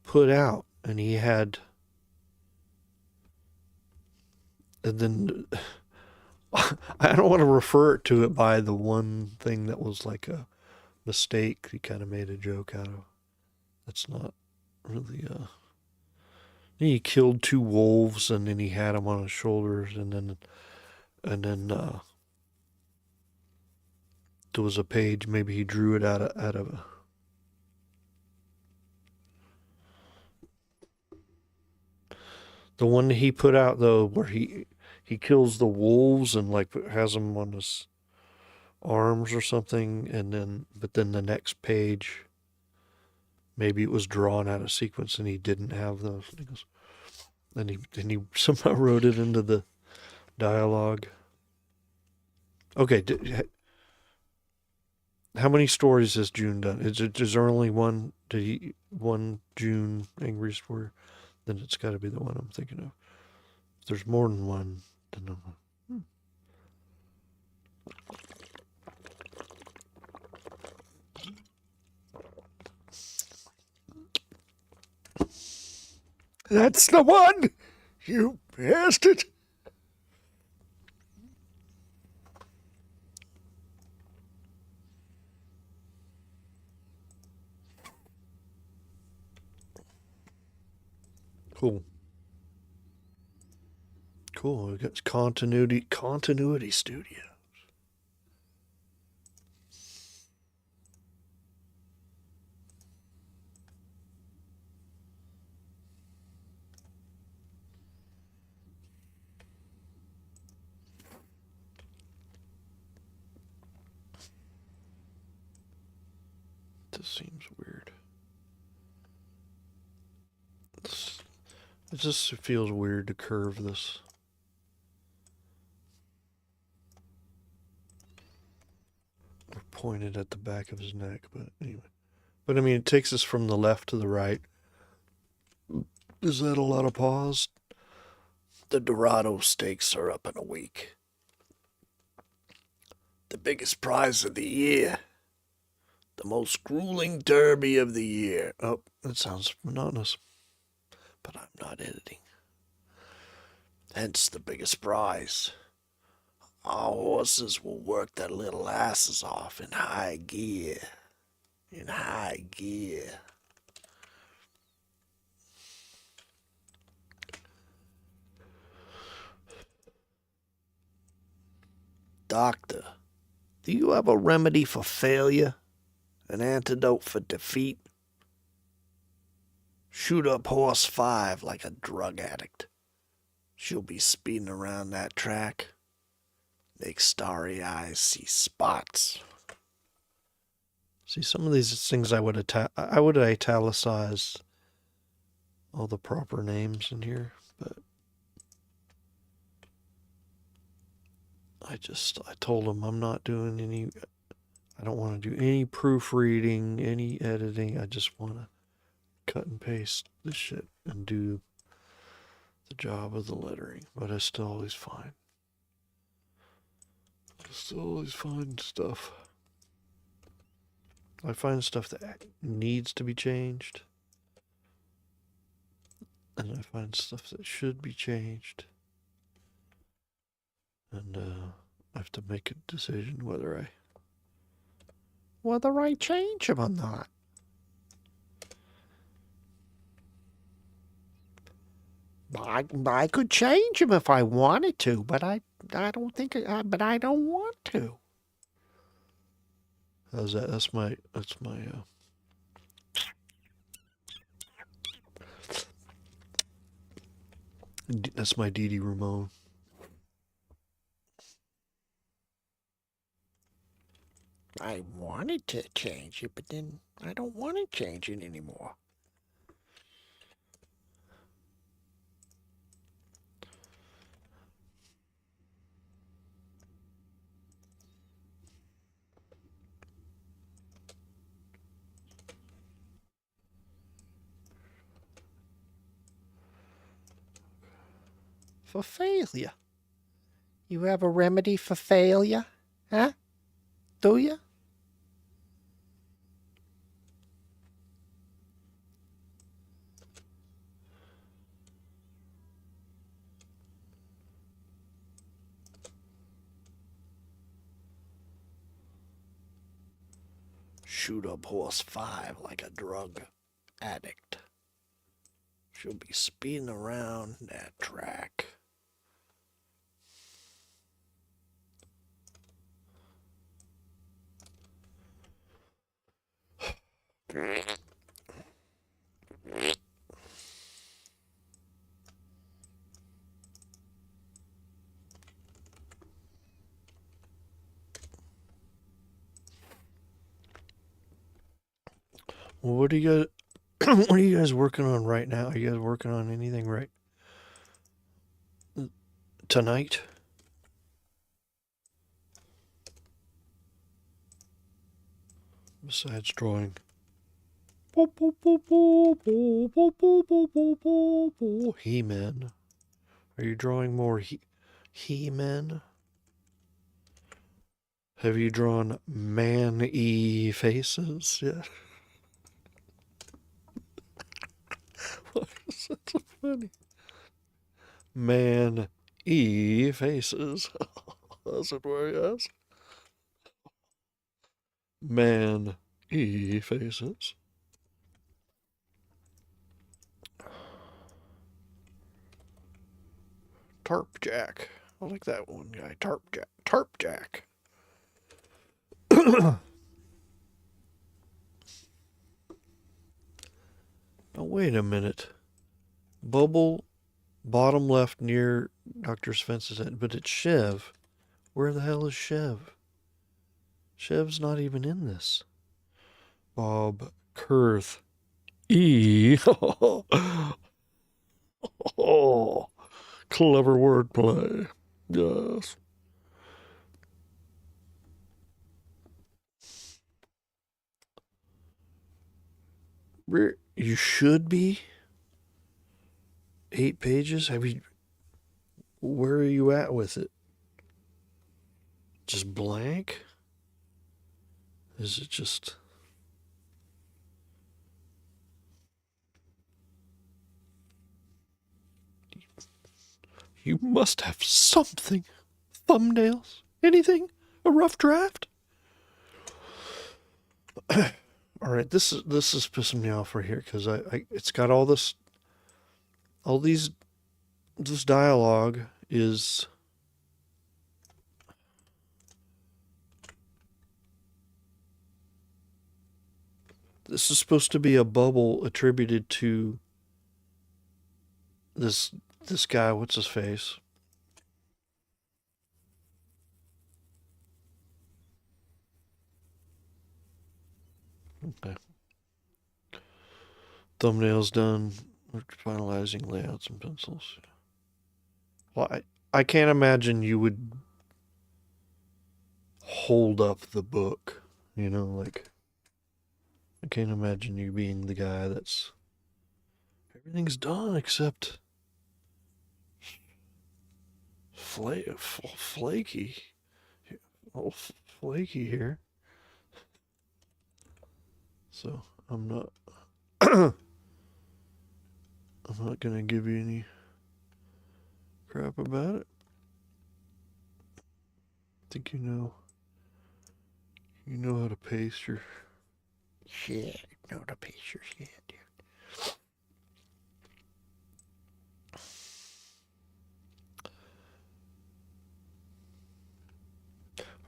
put out and he had and then I don't want to refer to it by the one thing that was like a mistake he kind of made a joke out of. That's not really he killed two wolves and then he had them on his shoulders and then there was a page maybe he drew it out of the one he put out though where he kills the wolves and like has them on his arms or something and then the next page maybe it was drawn out of sequence and he didn't have those. And he somehow wrote it into the dialogue. Okay, how many stories has June done? Is there only one? One June angry story? Then it's got to be the one I'm thinking of. If there's more than one, then that's the one. You bastard. Cool. Cool. We got continuity studio. This seems weird. It just feels weird to curve this. Or pointed at the back of his neck, but anyway. But I mean, it takes us from the left to the right. Is that a lot of pause? The Dorado Stakes are up in a week. The biggest prize of the year. The most grueling derby of the year. Oh, that sounds monotonous. But I'm not editing. Hence the biggest prize. Our horses will work their little asses off in high gear. in high gear. Doctor, do you have a remedy for failure? An antidote for defeat? Shoot up horse 5 like a drug addict. She'll be speeding around that track. Make starry eyes see spots. See, some of these things I would italicize all the proper names in here, but I told him I'm not doing any, I don't want to do any proofreading, any editing. I just want to cut and paste this shit and do the job of the lettering, but I still always find stuff. I find stuff that needs to be changed, and I find stuff that should be changed, and I have to make a decision whether I change them or not. I could change them if I wanted to, but I don't think but I don't want to. How's that? That's my Dee Dee Ramone. I wanted to change it, but then I don't want to change it anymore. For failure. You have a remedy for failure? Huh? Do you? Shoot up horse 5 like a drug addict. She'll be speeding around that track. Well, what are you guys working on right now? Are you guys working on anything right tonight? Besides drawing. He-Men. Are you drawing more He-Men? Have you drawn man-y faces yet? Why is that so funny? Man-y faces. That's what I asked. Man-y faces. Tarp Jack. I like that one guy. Tarp Jack. Now wait a minute. Bubble, bottom left near Dr. Svence's head, but it's Chev. Where the hell is Chev? Chev's not even in this. Bob Kurthy. Oh, clever wordplay. Yes. You should be. 8 pages? Where are you at with it? Just blank? Is it just... You must have something. Thumbnails? Anything? A rough draft? All right, this is pissing me off right here because it's got all this, all these, this dialogue is. This is supposed to be a bubble attributed to this guy. What's his face? Okay. Thumbnails done. We're finalizing layouts and pencils. Well, I can't imagine you would hold up the book. You know, like I can't imagine you being the guy that's everything's done except flaky. Oh, flaky here. So I'm not. I'm not gonna give you any crap about it. I think you know how to pace your shit. You know how to pace your shit, dude.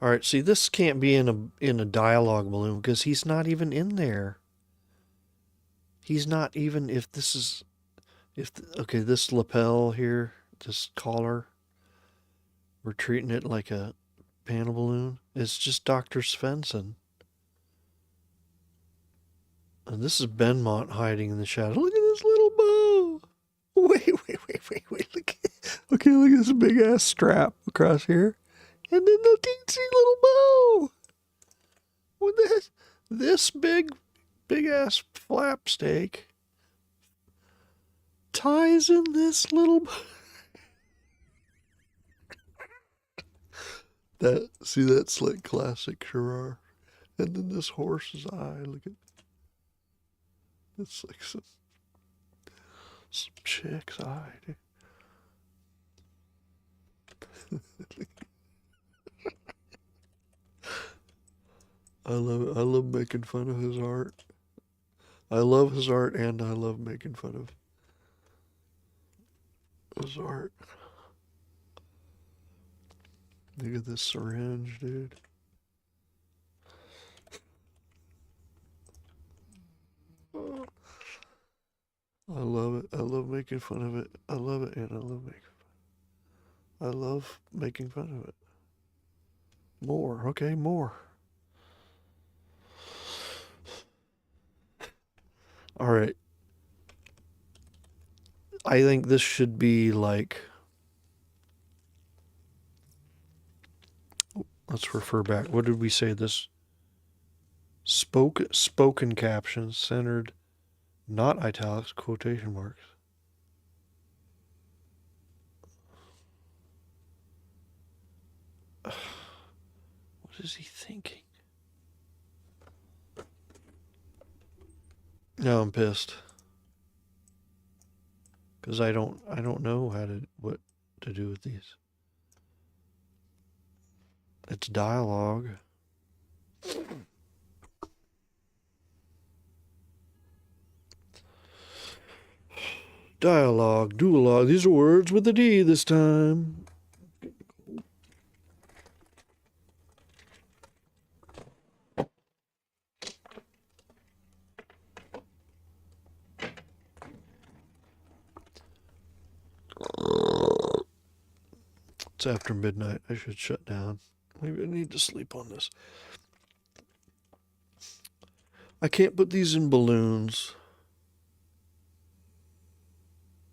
All right, see, this can't be in a dialogue balloon because he's not even in there. He's not even if this is okay, this lapel here, this collar, we're treating it like a panel balloon. It's just Dr. Svensson. And this is Benmont hiding in the shadow. Look at this little bow. Wait. Okay, look at this big ass strap across here. And then the teensy little bow. With this big ass flap steak ties in this little that's like classic Sharar. And then this horse's eye, look at it's like some chick's eye, dude. I love making fun of his art. I love his art and I love making fun of his art. Look at this syringe, dude. I love it. I love making fun of it. I love it and I love making fun. I love making fun of it. More, okay, more. All right. I think this should be like. Let's refer back. What did we say? This spoken captions centered, not italics, quotation marks. What is he thinking? No, I'm pissed. Because I don't know what to do with these. It's dialogue. Dialogue, duologue. These are words with a D this time. It's after midnight. I should shut down. Maybe I need to sleep on this. I can't put these in balloons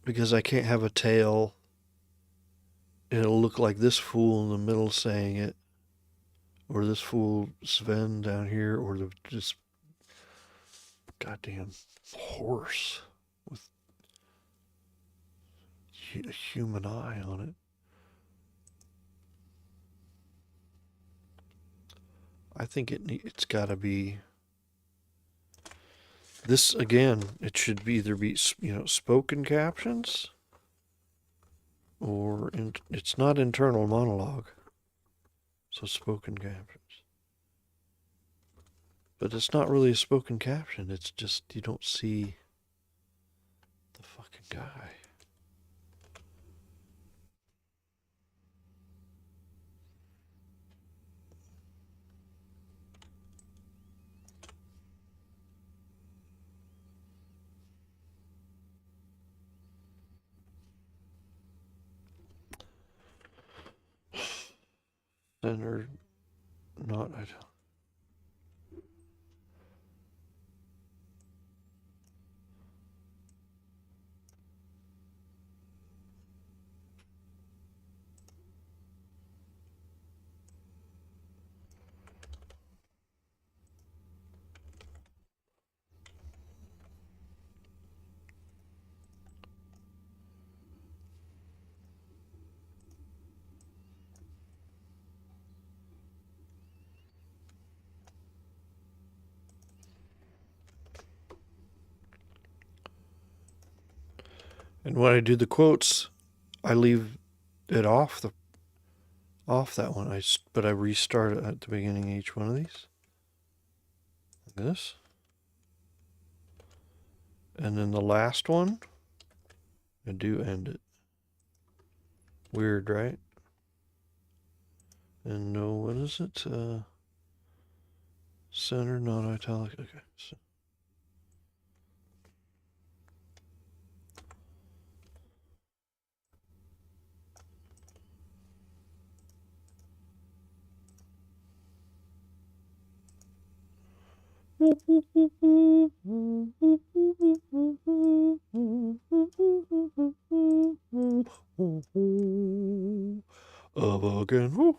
because I can't have a tail and it'll look like this fool in the middle saying it, or this fool Sven down here, or the just goddamn horse with a human eye on it. I think it's got to be this again. It should be either be spoken captions, or it's not internal monologue, so spoken captions. But it's not really a spoken caption. It's just you don't see the fucking guy. Center, not. I don't. And when I do the quotes, I leave it off that one. But I restart it at the beginning of each one of these. Like this. And then the last one, I do end it. Weird, right? And no, what is it? Center, not italic. Okay. So. Of again.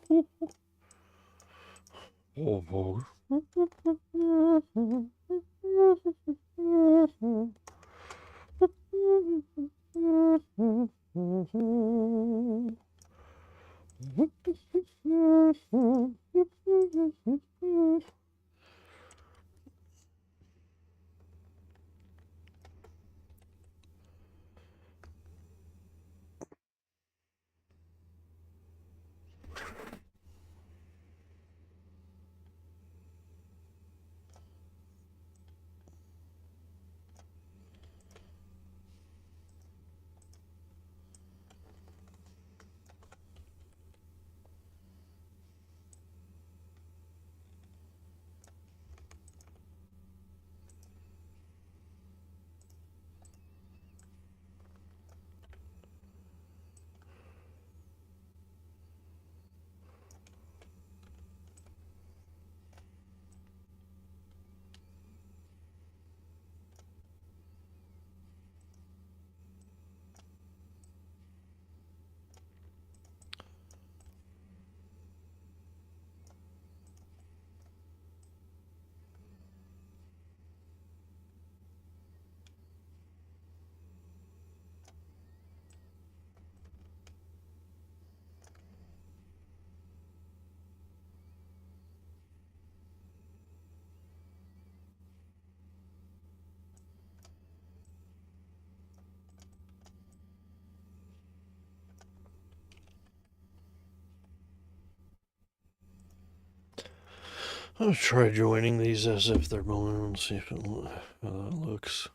I'll try joining these as if they're going and see how that looks.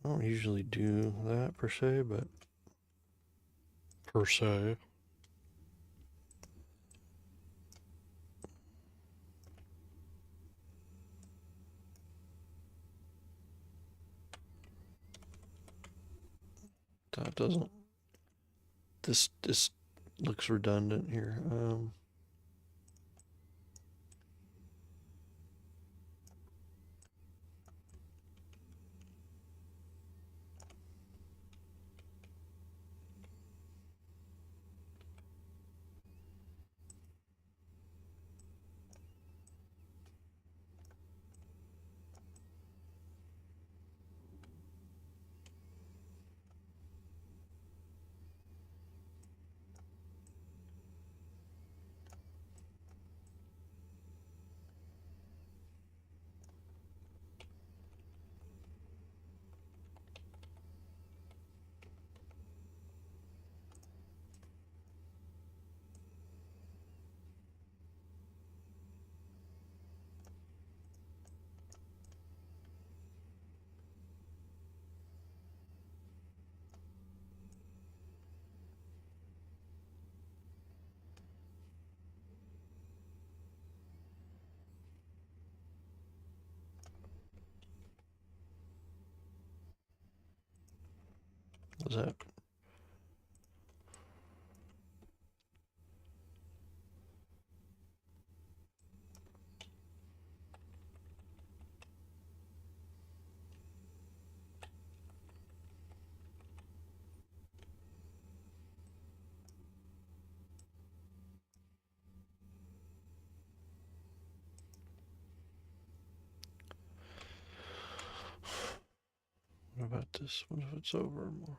I don't usually do that per se, but per se. That doesn't. This looks redundant here. Is that? What about this? What if it's over more?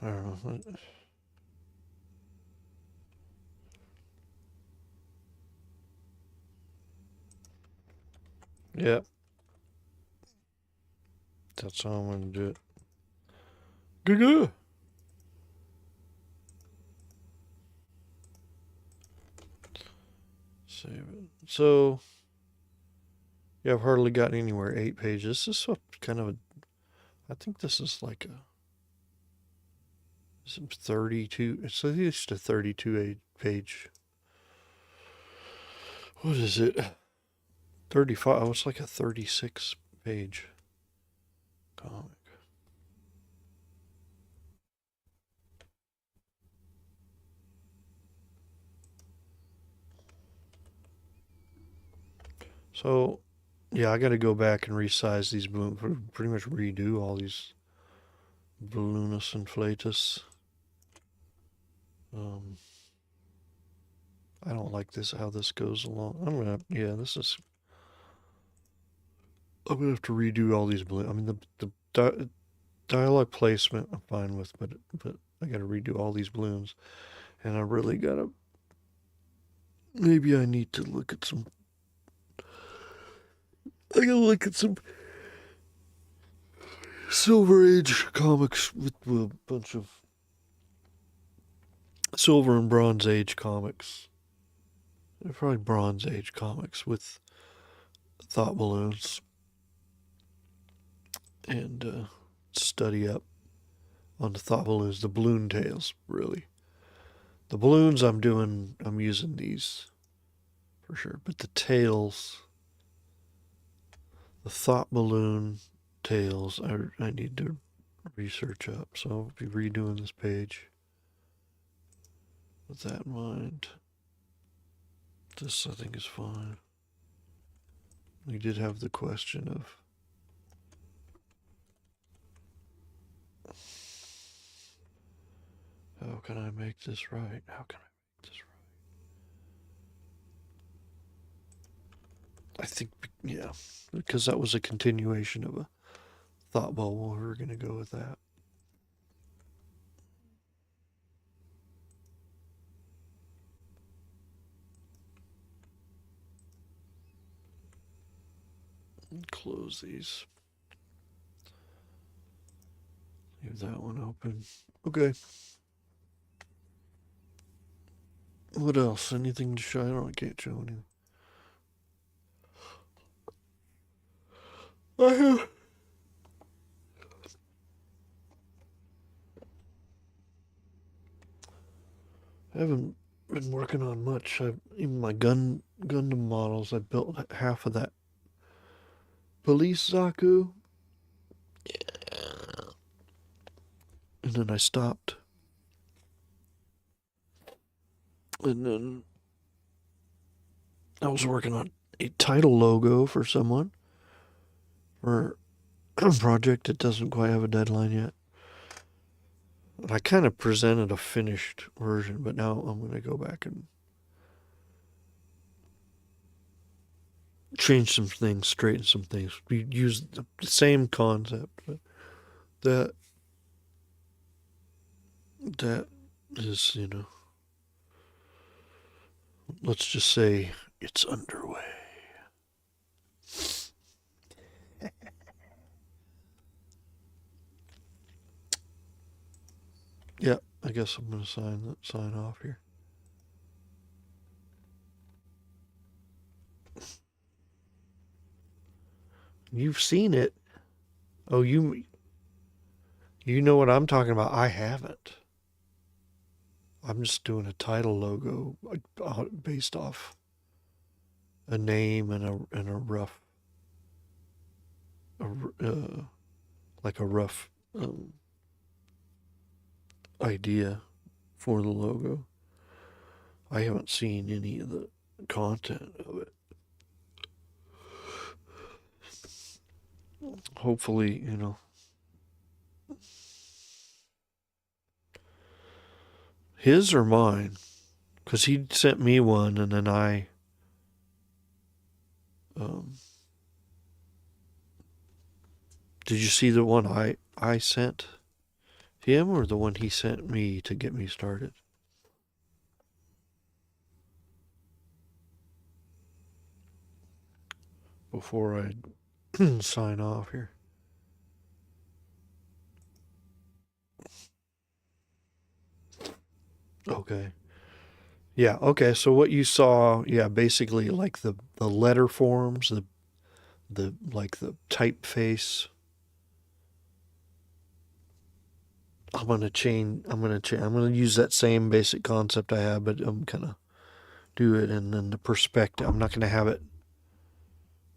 I don't know. Yep. That's how I'm going to do it. Good. Save it. So, yeah, I've hardly gotten anywhere. 8 pages. This is kind of a. I think this is like a. Some 32. It's at least a 32 page. What is it? 35. Oh, it's like a 36 page comic. So, yeah, I got to go back and resize these balloons. Pretty much redo all these balloonus inflatus. I don't like this, how this goes along. I'm gonna have to redo all these balloons. I mean, the dialogue placement I'm fine with, but I gotta redo all these balloons. And I really gotta, maybe I need to look at some, I gotta look at some Silver Age comics with a bunch of Silver and Bronze Age comics. Probably Bronze Age comics with thought balloons. And study up on the thought balloons, the balloon tails, really. The balloons I'm using these for sure. But the tails, the thought balloon tails, I need to research up. So I'll be redoing this page with that in mind. This, I think, is fine. We did have the question of how can I make this right? How can I make this right? I think, yeah, because that was a continuation of a thought bubble. We were going to go with that. Close these. Leave that one open. Okay. What else? Anything to show? I can't show anything. I haven't been working on much. Even my Gundam models, I built half of that police Zaku, and then I stopped. And then I was working on a title logo for someone for a project that doesn't quite have a deadline yet. And I kind of presented a finished version, but now I'm going to go back and change some things, straighten some things. We use the same concept, but that is, let's just say it's underway. Yeah, I guess I'm going to sign off here. You've seen it. Oh, you know what I'm talking about. I haven't. I'm just doing a title logo based off a name and a rough, like a rough idea for the logo. I haven't seen any of the content of it. Hopefully, his or mine, because he sent me one and then did you see the one I sent him or the one he sent me to get me started? Before I sign off here. Okay. Yeah, okay. So what you saw, yeah, basically like the letter forms, the like the typeface. I'm gonna use that same basic concept I have, but I'm gonna do it and then the perspective. I'm not gonna have it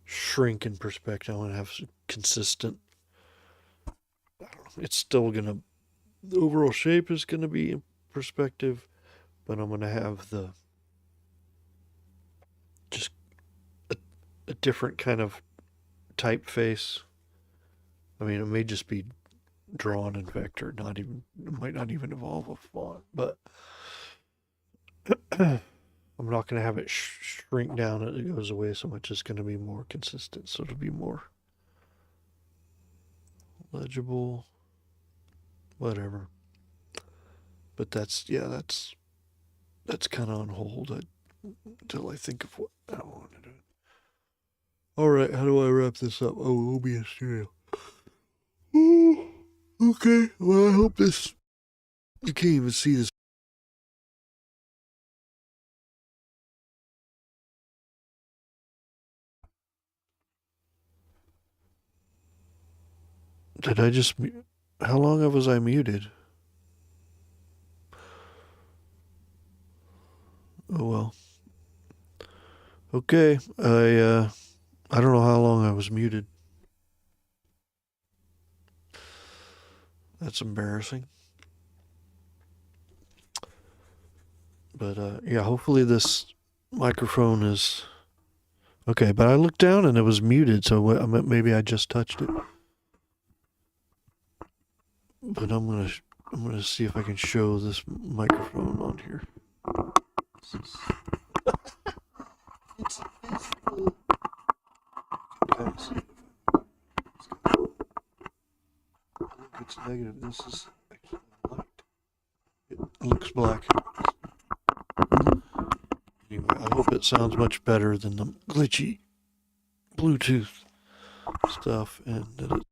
shrink in perspective. I want to have consistent. I don't know. It's still gonna. The overall shape is gonna be in perspective, but I'm gonna have the just a different kind of typeface. I mean, it may just be drawn in vector. Not even. It might not even involve a font, but. I'm not going to have it shrink down as it goes away so much. It's going to be more consistent, so it'll be more legible, whatever. But that's kind of on hold until I think of what I want to do. All right, how do I wrap this up? Oh, OBS Studio. Okay, well, I hope this. You can't even see this. Did I just. How long was I muted? Oh well. Okay, I don't know how long I was muted. That's embarrassing. But yeah, hopefully this microphone is okay. But I looked down and it was muted, so maybe I just touched it. But I'm gonna see if I can show this microphone on here. It's visible. I think it's negative. This is actually light. It looks black. Anyway, I hope it sounds much better than the glitchy Bluetooth stuff and that it